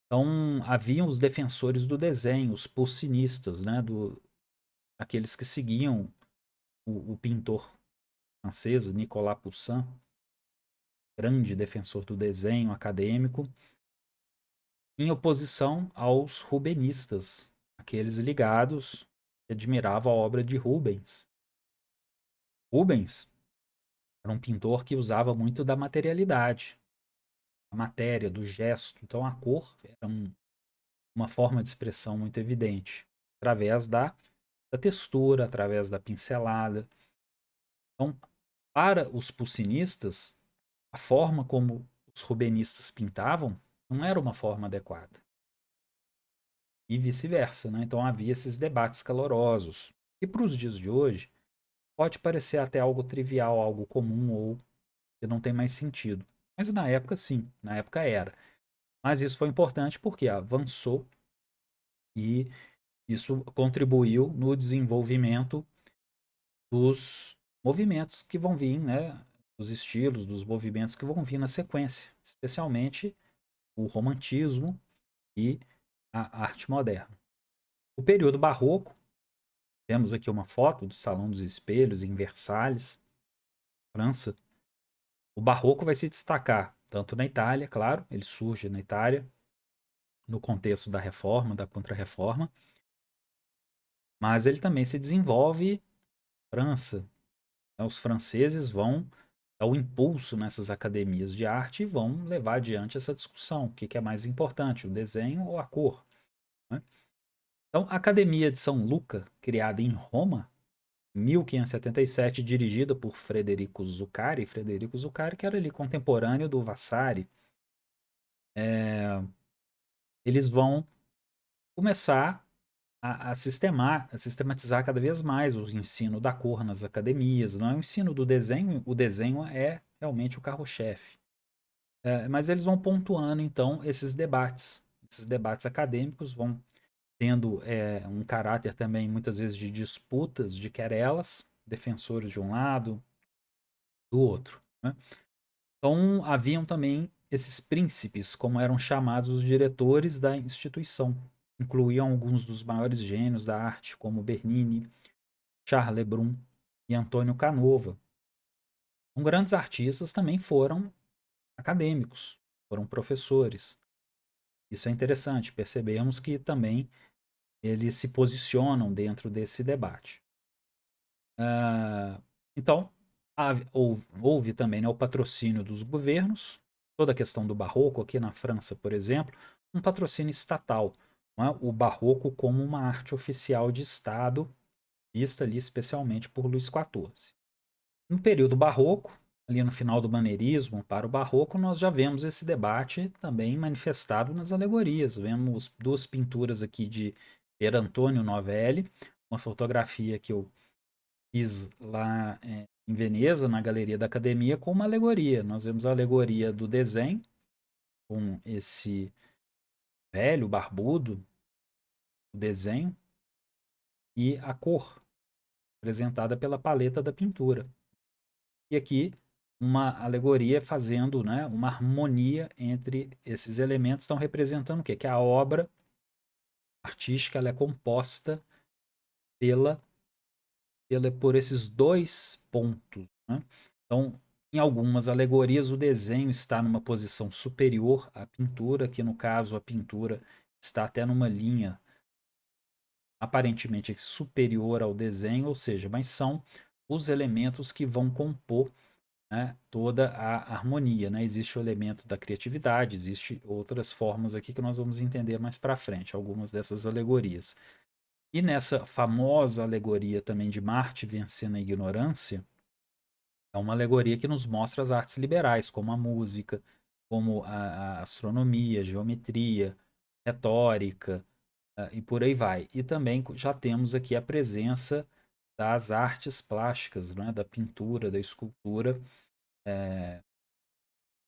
Speaker 1: Então, haviam os defensores do desenho, os poncinistas, né, aqueles que seguiam o pintor francês, Nicolas Poussin, grande defensor do desenho acadêmico, em oposição aos rubenistas, aqueles ligados que admiravam a obra de Rubens. Rubens era um pintor que usava muito da materialidade, a matéria, do gesto. Então a cor era uma forma de expressão muito evidente, através da textura, através da pincelada. Então, para os poncinistas, a forma como os rubenistas pintavam não era uma forma adequada. E vice-versa, né? Então havia esses debates calorosos. E para os dias de hoje, pode parecer até algo trivial, algo comum ou que não tem mais sentido. Mas na época, sim, na época era. Mas isso foi importante porque avançou e isso contribuiu no desenvolvimento dos movimentos que vão vir, né? Dos estilos, dos movimentos que vão vir na sequência, especialmente o romantismo e a arte moderna. O período barroco, temos aqui uma foto do Salão dos Espelhos em Versalhes, França. O barroco vai se destacar tanto na Itália, claro, ele surge na Itália, no contexto da reforma, da contra-reforma, mas ele também se desenvolve na França. Os franceses vão dar o impulso nessas academias de arte e vão levar adiante essa discussão. O que é mais importante, o desenho ou a cor? Né? Então, a Academia de São Luca, criada em Roma, 1577, dirigida por Frederico Zuccari. Frederico Zuccari, que era ali contemporâneo do Vasari. Eles vão começar a sistematizar cada vez mais o ensino da cor nas academias. Não é o ensino do desenho, o desenho é realmente o carro-chefe. Mas eles vão pontuando, então, esses debates. Esses debates acadêmicos vão tendo um caráter também, muitas vezes, de disputas, de querelas, defensores de um lado, do outro. Né? Então, haviam também esses príncipes, como eram chamados os diretores da instituição. Incluíam alguns dos maiores gênios da arte, como Bernini, Charles Lebrun e Antônio Canova. Grandes artistas também foram acadêmicos, foram professores. Isso é interessante, percebemos que também eles se posicionam dentro desse debate. Então, houve também, né, o patrocínio dos governos, toda a questão do barroco, aqui na França, por exemplo, um patrocínio estatal. Não é? O barroco como uma arte oficial de Estado, vista ali especialmente por Luís XIV. No período barroco, ali no final do maneirismo para o barroco, nós já vemos esse debate também manifestado nas alegorias. Vemos duas pinturas aqui de Pier Antonio Novelli, uma fotografia que eu fiz lá em Veneza, na Galeria da Academia, com uma alegoria. Nós vemos a alegoria do desenho, com esse velho, barbudo, o desenho, e a cor, apresentada pela paleta da pintura. E aqui uma alegoria fazendo, né, uma harmonia entre esses elementos. Estão representando o quê? Que a obra artística ela é composta pela, por esses dois pontos. Né? Então, em algumas alegorias, o desenho está numa posição superior à pintura, que no caso a pintura está até numa linha aparentemente superior ao desenho, ou seja, mas são os elementos que vão compor, né, toda a harmonia. Né? Existe o elemento da criatividade, existe outras formas aqui que nós vamos entender mais para frente, algumas dessas alegorias. E nessa famosa alegoria também de Marte vencendo a ignorância, É uma alegoria que nos mostra as artes liberais, como a música, como a astronomia, geometria, retórica, e por aí vai. E também já temos aqui a presença das artes plásticas, né, da pintura, da escultura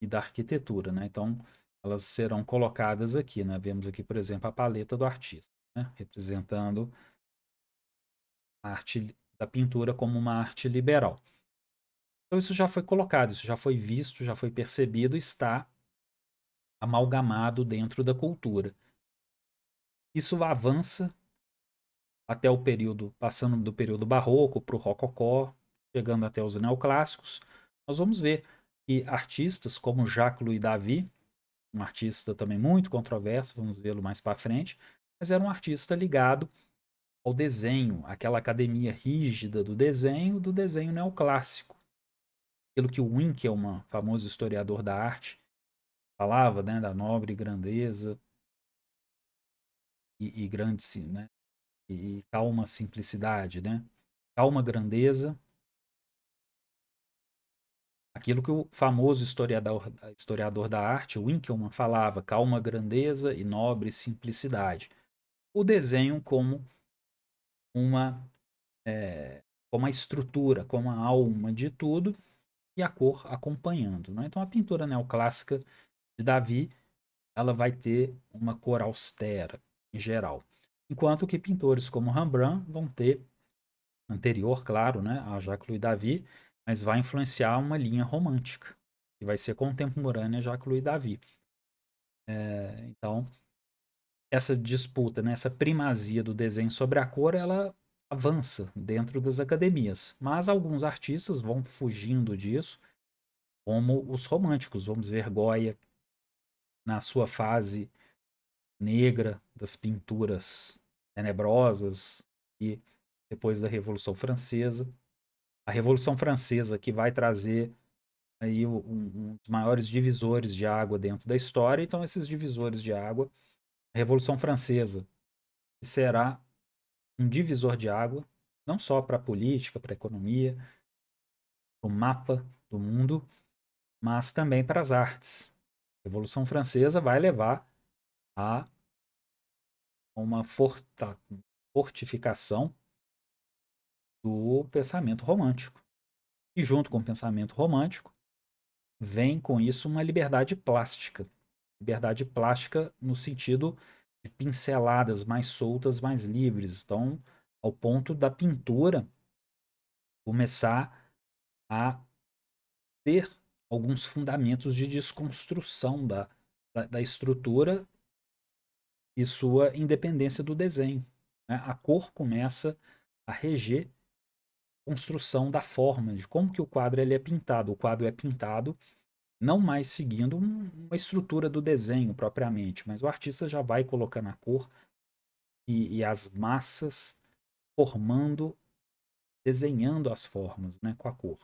Speaker 1: e da arquitetura, né? Então, elas serão colocadas aqui, né? Vemos aqui, por exemplo, a paleta do artista, né? Representando a arte da pintura como uma arte liberal. Então, isso já foi colocado, isso já foi visto, já foi percebido, está amalgamado dentro da cultura. Isso avança até o período, passando do período barroco para o rococó, chegando até os neoclássicos. Nós vamos ver que artistas como Jacques-Louis David, um artista também muito controverso, vamos vê-lo mais para frente, mas era um artista ligado ao desenho, aquela academia rígida do desenho neoclássico. Aquilo que o Winkelmann, famoso historiador da arte, falava, né, da nobre grandeza e grande, né, e calma simplicidade, né? Calma grandeza, aquilo que o famoso historiador da arte, Winkelmann, falava, calma grandeza e nobre simplicidade. O desenho como uma, como a estrutura, como a alma de tudo, e a cor acompanhando. Né? Então a pintura neoclássica de Davi, ela vai ter uma cor austera, em geral. Enquanto que pintores como Rembrandt vão ter, anterior, claro, né, a Jacques-Louis David, mas vai influenciar uma linha romântica, que vai ser contemporânea a Jacques-Louis David. Então, essa disputa, né, essa primazia do desenho sobre a cor, ela avança dentro das academias. Mas alguns artistas vão fugindo disso, como os românticos. Vamos ver Goya na sua fase negra das pinturas tenebrosas e depois da Revolução Francesa. A Revolução Francesa que vai trazer aí um dos maiores divisores de água dentro da história. Então, esses divisores de água, a Revolução Francesa será um divisor de água, não só para a política, para a economia, para o mapa do mundo, mas também para as artes. A Revolução Francesa vai levar a uma fortificação do pensamento romântico. E junto com o pensamento romântico, vem com isso uma liberdade plástica. Liberdade plástica no sentido de pinceladas mais soltas, mais livres. Então, ao ponto da pintura começar a ter alguns fundamentos de desconstrução da estrutura e sua independência do desenho. Né? A cor começa a reger a construção da forma, de como que o quadro ele é pintado. O quadro é pintado não mais seguindo uma estrutura do desenho propriamente, mas o artista já vai colocando a cor e as massas formando, desenhando as formas, né, com a cor.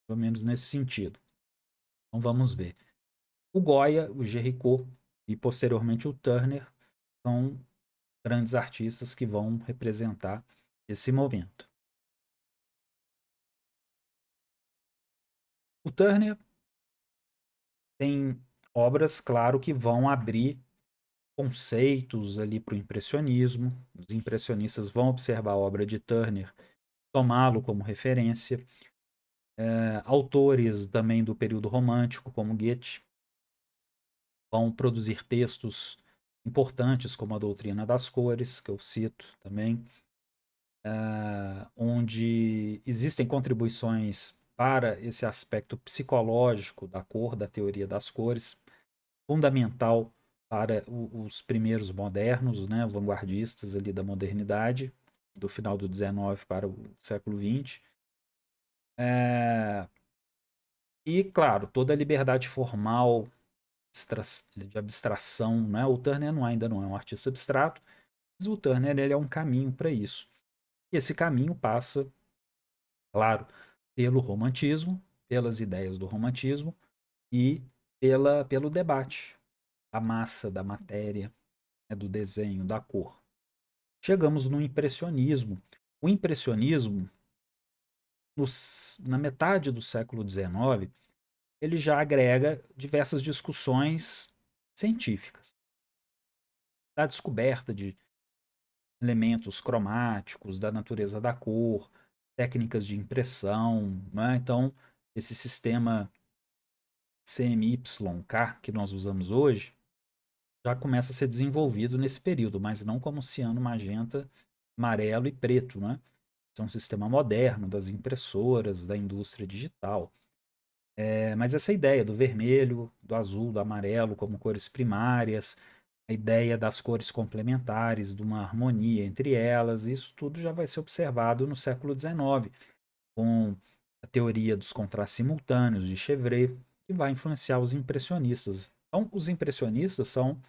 Speaker 1: Pelo menos nesse sentido. Então vamos ver. O Goya, o Géricault e posteriormente o Turner são grandes artistas que vão representar esse momento. O Turner tem obras, claro, que vão abrir conceitos ali para o impressionismo. Os impressionistas vão observar a obra de Turner, tomá-lo como referência. Autores também do período romântico, como Goethe, vão produzir textos importantes, como a Doutrina das Cores, que eu cito também, onde existem contribuições para esse aspecto psicológico da cor, da teoria das cores, fundamental para os primeiros modernos, né, vanguardistas ali da modernidade, do final do 19 para o século 20. E, claro, toda a liberdade formal, de abstração, né? O Turner ainda não é um artista abstrato, mas o Turner ele é um caminho para isso. E esse caminho passa, claro, pelo romantismo, pelas ideias do romantismo e pelo debate da massa, da matéria, né, do desenho, da cor. Chegamos no impressionismo. O impressionismo na metade do século XIX, ele já agrega diversas discussões científicas. Da descoberta de elementos cromáticos, da natureza da cor, técnicas de impressão, né? Então, esse sistema CMYK que nós usamos hoje já começa a ser desenvolvido nesse período, mas não como ciano, magenta, amarelo e preto, né? Isso é um sistema moderno das impressoras, da indústria digital. Mas essa ideia do vermelho, do azul, do amarelo como cores primárias, a ideia das cores complementares, de uma harmonia entre elas, isso tudo já vai ser observado no século XIX, com a teoria dos contrastes simultâneos de Chevret, que vai influenciar os impressionistas. Então, os impressionistas são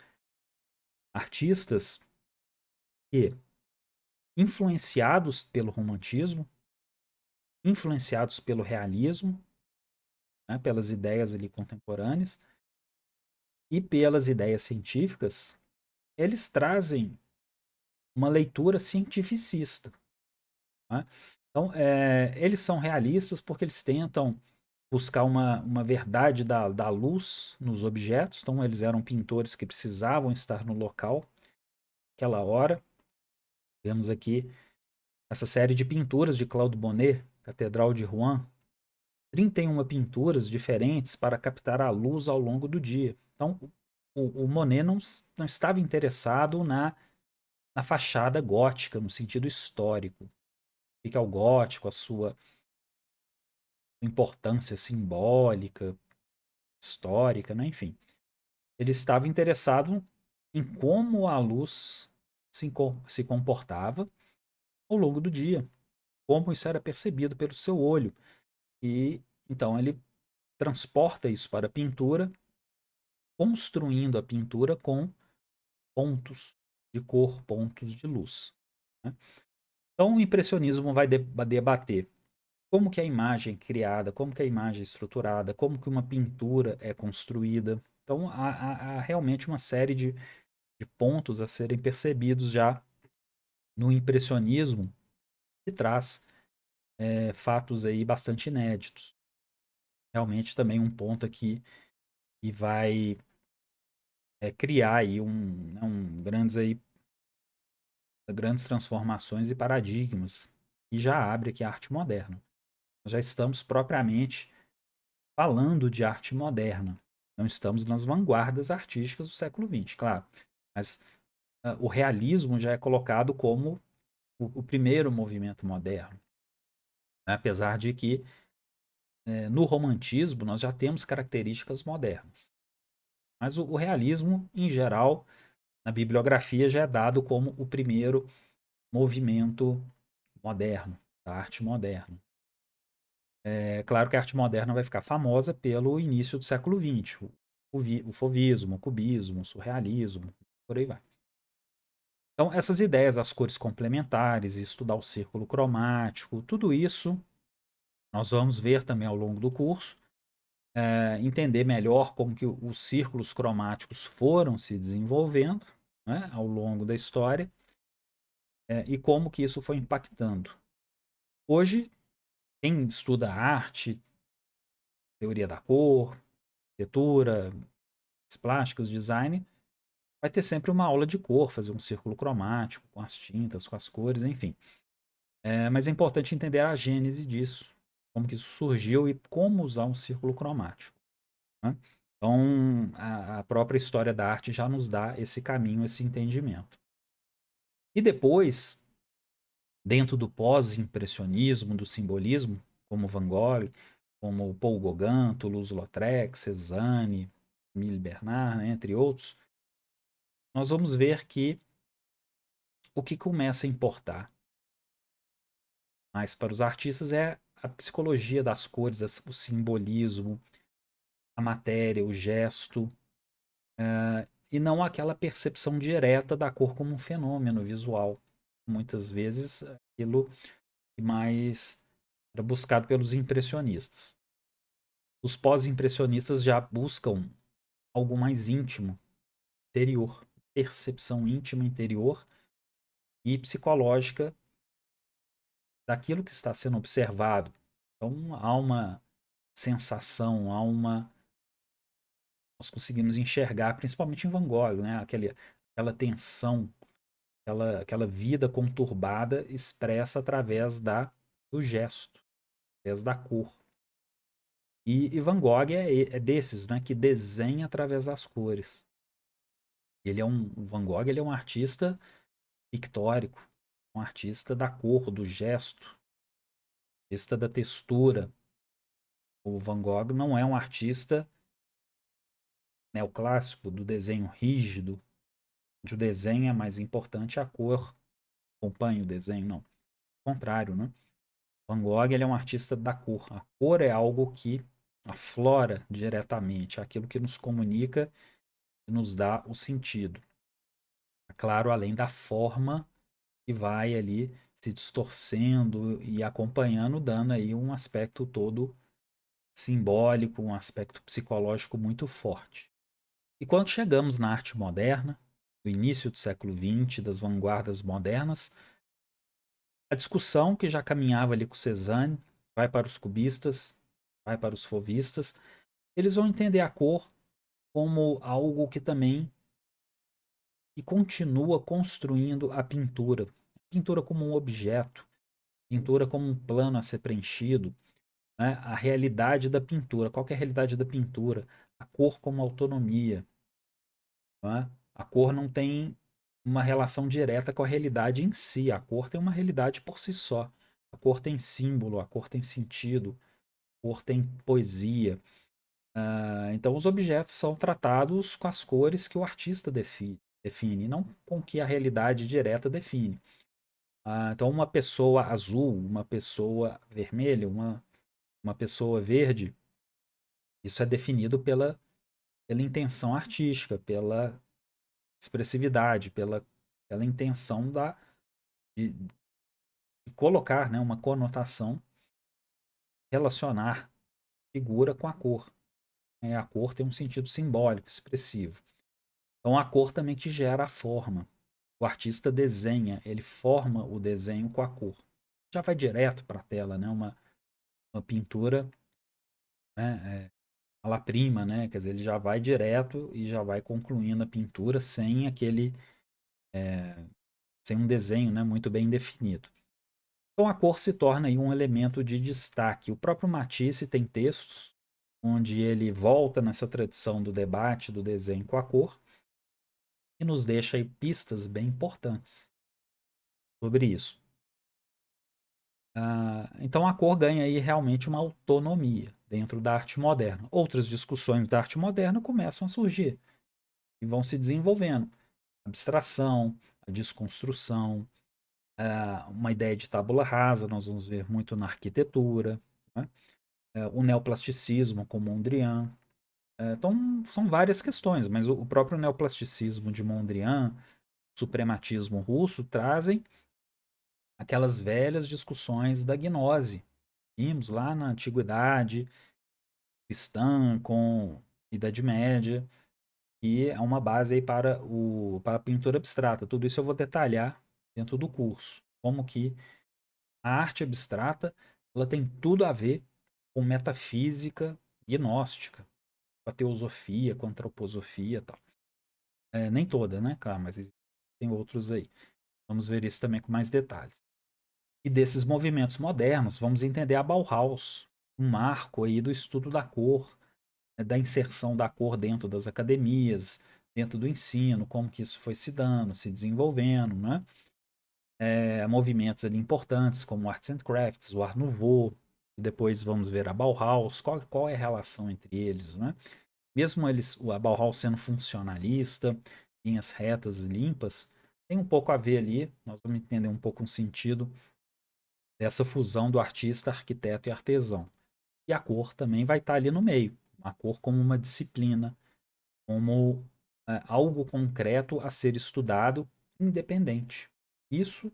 Speaker 1: artistas que, influenciados pelo romantismo, influenciados pelo realismo, né, pelas ideias ali contemporâneas e pelas ideias científicas, eles trazem uma leitura cientificista. Né? Então, eles são realistas porque eles tentam buscar uma verdade da luz nos objetos. Então, eles eram pintores que precisavam estar no local, aquela hora. Temos aqui essa série de pinturas de Claude Monet, Catedral de Rouen, 31 pinturas diferentes para captar a luz ao longo do dia. Então, o Monet não estava interessado na fachada gótica, no sentido histórico. O que é o gótico, a sua importância simbólica, histórica, né? Enfim. Ele estava interessado em como a luz se comportava ao longo do dia, como isso era percebido pelo seu olho. E então ele transporta isso para a pintura, construindo a pintura com pontos de cor, pontos de luz. Né? Então o impressionismo vai debater como que a imagem é criada, como que a imagem é estruturada, como que uma pintura é construída. Então há realmente uma série de pontos a serem percebidos já no impressionismo, que traz fatos aí bastante inéditos. Realmente também um ponto aqui que vai criar aí grandes transformações e paradigmas, e já abre aqui a arte moderna. Nós já estamos propriamente falando de arte moderna. Não estamos nas vanguardas artísticas do século XX, claro. Mas o realismo já é colocado como o primeiro movimento moderno. Né? Apesar de que no romantismo nós já temos características modernas. Mas o realismo, em geral, na bibliografia já é dado como o primeiro movimento moderno, da arte moderna. É claro que a arte moderna vai ficar famosa pelo início do século XX, o fauvismo, o cubismo, o surrealismo, por aí vai. Então, essas ideias, as cores complementares, estudar o círculo cromático, tudo isso nós vamos ver também ao longo do curso, entender melhor como que os círculos cromáticos foram se desenvolvendo, né, ao longo da história, e como que isso foi impactando. Hoje, quem estuda arte, teoria da cor, arquitetura, artes plásticas, design, vai ter sempre uma aula de cor, fazer um círculo cromático com as tintas, com as cores, enfim. Mas é importante entender a gênese disso, como que isso surgiu e como usar um círculo cromático. Né? Então, a própria história da arte já nos dá esse caminho, esse entendimento. E depois, dentro do pós-impressionismo, do simbolismo, como Van Gogh, como Paul Gauguin, Toulouse-Lautrec, Cézanne, Emile Bernard, né, entre outros, nós vamos ver que o que começa a importar mais para os artistas é a psicologia das cores, o simbolismo, a matéria, o gesto, e não aquela percepção direta da cor como um fenômeno visual. Muitas vezes aquilo que mais era buscado pelos impressionistas. Os pós-impressionistas já buscam algo mais íntimo, interior, percepção íntima interior e psicológica daquilo que está sendo observado. Então há uma sensação, nós conseguimos enxergar, principalmente em Van Gogh, né? Aquela tensão, aquela vida conturbada expressa através do gesto, através da cor. E Van Gogh é desses, né, que desenha através das cores. O Van Gogh ele é um artista pictórico, um artista da cor, do gesto, artista da textura. O Van Gogh não é um artista neoclássico do desenho rígido, onde o desenho é mais importante, a cor acompanha o desenho, não. Ao contrário, né? Van Gogh ele é um artista da cor. A cor é algo que aflora diretamente, é aquilo que nos comunica e nos dá o sentido. Claro, além da forma que vai ali se distorcendo e acompanhando, dando aí um aspecto todo simbólico, um aspecto psicológico muito forte. E quando chegamos na arte moderna, no início do século XX, das vanguardas modernas, a discussão que já caminhava ali com Cézanne vai para os cubistas, vai para os fauvistas, eles vão entender a cor como algo que também e continua construindo a pintura. A pintura como um objeto, pintura como um plano a ser preenchido, né? A realidade da pintura. Qual que é a realidade da pintura? A cor como autonomia. Né? A cor não tem uma relação direta com a realidade em si. A cor tem uma realidade por si só. A cor tem símbolo, a cor tem sentido, a cor tem poesia. Então, os objetos são tratados com as cores que o artista define, não com o que a realidade direta define. Então, uma pessoa azul, uma pessoa vermelha, uma pessoa verde, isso é definido pela intenção artística, pela expressividade, pela intenção de colocar, né, uma conotação, relacionar figura com a cor. A cor tem um sentido simbólico, expressivo. Então, a cor também que gera a forma. O artista desenha, ele forma o desenho com a cor. Já vai direto para a tela, né? Uma pintura, né? A la prima, né? Quer dizer, ele já vai direto e já vai concluindo a pintura sem sem um desenho, né, muito bem definido. Então a cor se torna aí um elemento de destaque. O próprio Matisse tem textos onde ele volta nessa tradição do debate do desenho com a cor e nos deixa aí pistas bem importantes sobre isso. Então a cor ganha aí realmente uma autonomia dentro da arte moderna. Outras discussões da arte moderna começam a surgir e vão se desenvolvendo. A abstração, a desconstrução, uma ideia de tábula rasa, nós vamos ver muito na arquitetura, né? O neoplasticismo com Mondrian. Então, são várias questões, mas o próprio neoplasticismo de Mondrian, o suprematismo russo, trazem aquelas velhas discussões da gnose. Vimos lá na antiguidade cristã, com Idade Média, e é uma base aí para a pintura abstrata. Tudo isso eu vou detalhar dentro do curso. Como que a arte abstrata ela tem tudo a ver com metafísica gnóstica, com a teosofia, com a antroposofia e tal. Nem toda, né, cara? Mas tem outros aí. Vamos ver isso também com mais detalhes. E desses movimentos modernos, vamos entender a Bauhaus, um marco aí do estudo da cor, né, da inserção da cor dentro das academias, dentro do ensino, como que isso foi se dando, se desenvolvendo, né? Movimentos ali importantes como o Arts and Crafts, o Art Nouveau, e depois vamos ver a Bauhaus, qual é a relação entre eles, né? Mesmo a Bauhaus sendo funcionalista, linhas retas e limpas, tem um pouco a ver ali, nós vamos entender um pouco o sentido dessa fusão do artista, arquiteto e artesão. E a cor também vai estar ali no meio, a cor como uma disciplina, como algo concreto a ser estudado, independente. Isso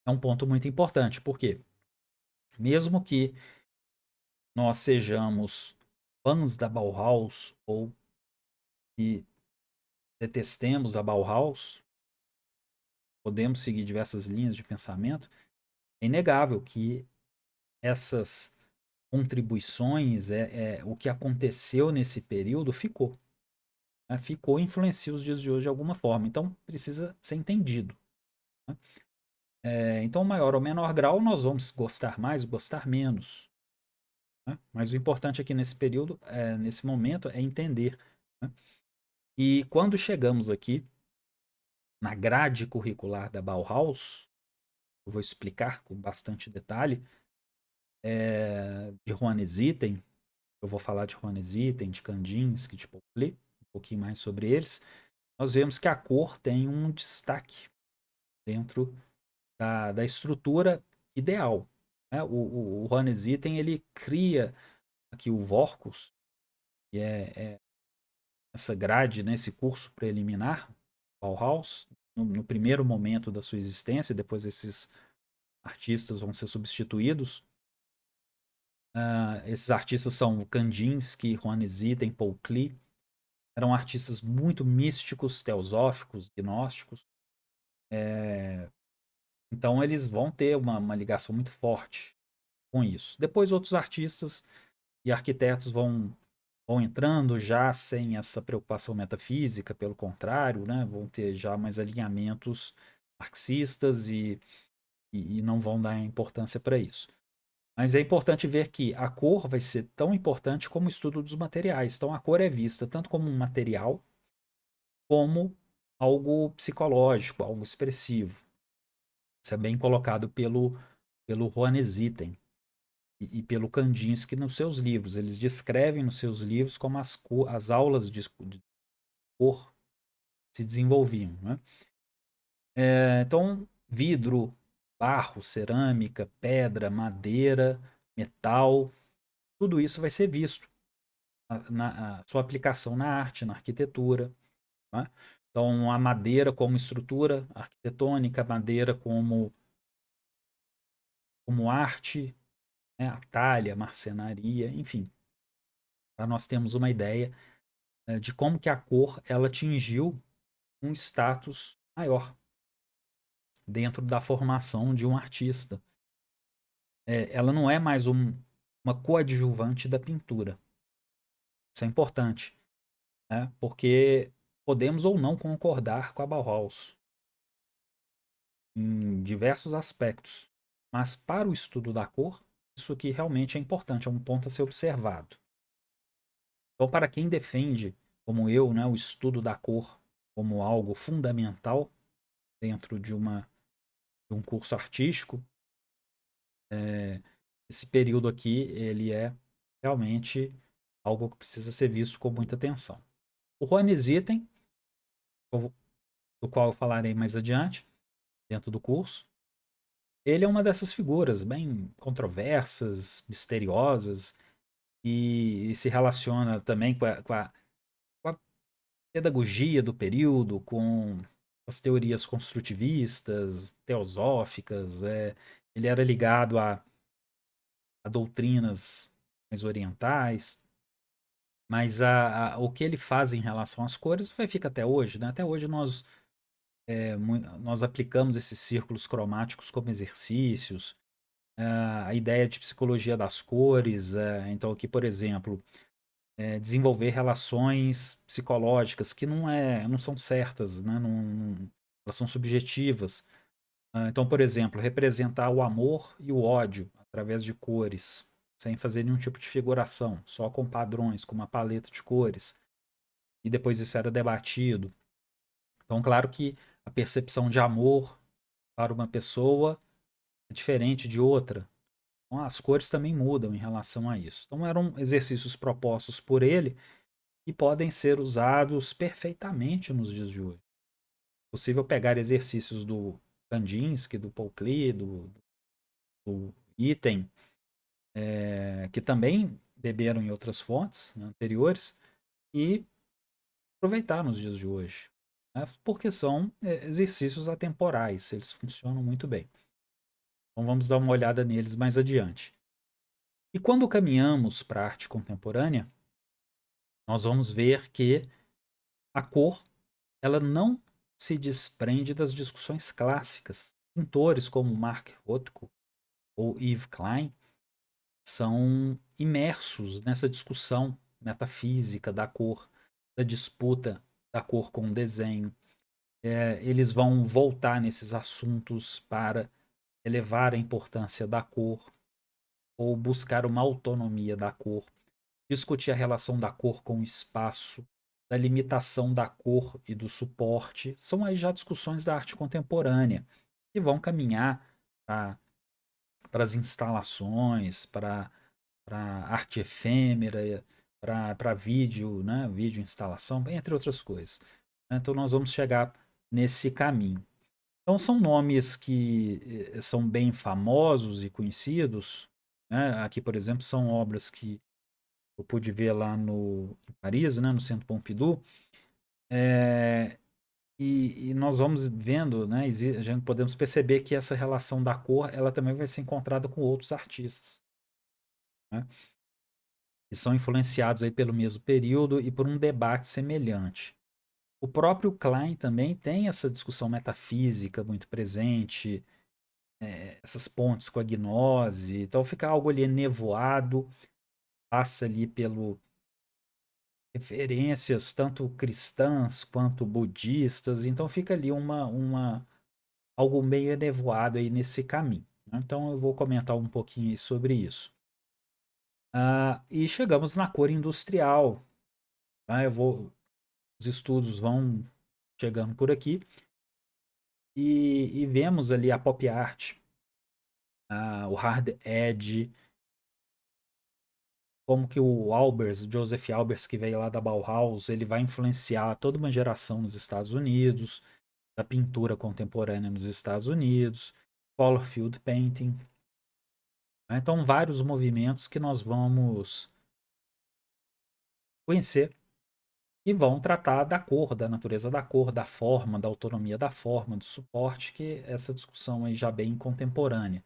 Speaker 1: é um ponto muito importante, porque mesmo que nós sejamos fãs da Bauhaus ou que detestemos a Bauhaus, podemos seguir diversas linhas de pensamento, é inegável que essas contribuições, o que aconteceu nesse período ficou. Né? Ficou e influencia os dias de hoje de alguma forma. Então, precisa ser entendido. Né? Então, maior ou menor grau, nós vamos gostar mais ou gostar menos. Né? Mas o importante aqui nesse período, nesse momento, é entender. Né? E quando chegamos aqui na grade curricular da Bauhaus, eu vou explicar com bastante detalhe, de Juan Zitten, eu vou falar de Juan Zitten, de Kandinsky, de Pauly, um pouquinho mais sobre eles, nós vemos que a cor tem um destaque dentro da estrutura ideal. Né? O Juan Zitten, ele cria aqui o Vorkus, que é essa grade, né, esse curso preliminar, Bauhaus, no primeiro momento da sua existência, depois esses artistas vão ser substituídos. Esses artistas são Kandinsky, Juan Zitten, Paul Klee. Eram artistas muito místicos, teosóficos, gnósticos. Então eles vão ter uma ligação muito forte com isso. Depois outros artistas e arquitetos vão entrando já sem essa preocupação metafísica, pelo contrário, né? Vão ter já mais alinhamentos marxistas e não vão dar importância para isso. Mas é importante ver que a cor vai ser tão importante como o estudo dos materiais. Então a cor é vista tanto como um material, como algo psicológico, algo expressivo. Isso é bem colocado pelo Juan Zitten e pelo Kandinsky nos seus livros. Eles descrevem nos seus livros como as aulas de cor se desenvolviam. Né? Então, vidro, barro, cerâmica, pedra, madeira, metal, tudo isso vai ser visto na sua aplicação na arte, na arquitetura. Né? Então, a madeira como estrutura arquitetônica, a madeira como arte, né? A talha, a marcenaria, enfim. Para nós termos uma ideia de como que a cor ela atingiu um status maior dentro da formação de um artista. Ela não é mais uma coadjuvante da pintura. Isso é importante, né? Porque podemos ou não concordar com a Bauhaus em diversos aspectos, mas para o estudo da cor, isso aqui realmente é importante, é um ponto a ser observado. Então, para quem defende, como eu, né, o estudo da cor como algo fundamental dentro de um curso artístico, esse período aqui ele é realmente algo que precisa ser visto com muita atenção. O Juan Zitten, do qual eu falarei mais adiante, dentro do curso, ele é uma dessas figuras bem controversas, misteriosas, e se relaciona também com a pedagogia do período, com as teorias construtivistas, teosóficas. Ele era ligado a doutrinas mais orientais, mas o que ele faz em relação às cores vai ficar até hoje. Né? Até hoje nós aplicamos esses círculos cromáticos como exercícios, a ideia de psicologia das cores. Então, aqui, por exemplo, desenvolver relações psicológicas que não são certas, né? Elas são subjetivas. Então, por exemplo, representar o amor e o ódio através de cores, sem fazer nenhum tipo de figuração, só com padrões, com uma paleta de cores. E depois isso era debatido. Então, claro que a percepção de amor para uma pessoa é diferente de outra. Então, as cores também mudam em relação a isso. Então, eram exercícios propostos por ele e podem ser usados perfeitamente nos dias de hoje. É possível pegar exercícios do Kandinsky, do Paul Klee, do Itten, que também beberam em outras fontes, né, anteriores, e aproveitar nos dias de hoje. Né, porque são exercícios atemporais, eles funcionam muito bem. Então vamos dar uma olhada neles mais adiante. E quando caminhamos para a arte contemporânea, nós vamos ver que a cor ela não se desprende das discussões clássicas. Pintores como Mark Rothko ou Yves Klein são imersos nessa discussão metafísica da cor, da disputa da cor com o desenho. Eles vão voltar nesses assuntos para elevar a importância da cor ou buscar uma autonomia da cor, discutir a relação da cor com o espaço, da limitação da cor e do suporte. São aí já discussões da arte contemporânea que vão caminhar para as instalações, para arte efêmera, para vídeo, né, vídeo instalação, entre outras coisas. Então nós vamos chegar nesse caminho. Então são nomes que são bem famosos e conhecidos, né? Aqui, por exemplo, são obras que eu pude ver lá em Paris, né, no Centro Pompidou, é, e nós vamos vendo, né, a gente podemos perceber que essa relação da cor, ela também vai ser encontrada com outros artistas, né, que são influenciados aí pelo mesmo período e por um debate semelhante. O próprio Klein também tem essa discussão metafísica muito presente, essas pontes com a gnose, então fica algo ali nevoado, passa ali pelo referências tanto cristãs quanto budistas, então fica ali algo meio enevoado aí nesse caminho, né? Então eu vou comentar um pouquinho sobre isso. E chegamos na cor industrial, tá? Os estudos vão chegando por aqui e vemos ali a pop art, o hard edge, como que o Albers, Joseph Albers, que veio lá da Bauhaus, ele vai influenciar toda uma geração nos Estados Unidos, da pintura contemporânea nos Estados Unidos, color field painting, né? Então, vários movimentos que nós vamos conhecer e vão tratar da cor, da natureza da cor, da forma, da autonomia da forma, do suporte, que essa discussão aí já bem contemporânea.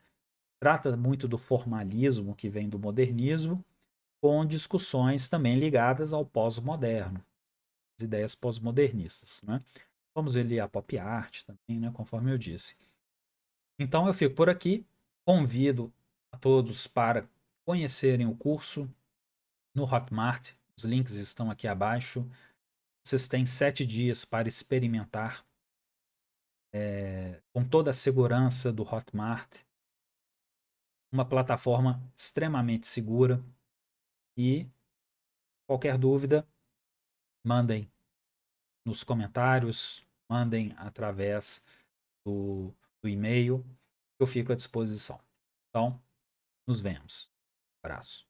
Speaker 1: Trata muito do formalismo que vem do modernismo, com discussões também ligadas ao pós-moderno, as ideias pós-modernistas, né? Vamos ver ali a pop art também, né, conforme eu disse. Então eu fico por aqui, convido a todos para conhecerem o curso no Hotmart, os links estão aqui abaixo. Vocês têm 7 dias para experimentar com toda a segurança do Hotmart, uma plataforma extremamente segura e qualquer dúvida, mandem nos comentários, mandem através do e-mail, eu fico à disposição. Então, nos vemos. Abraço.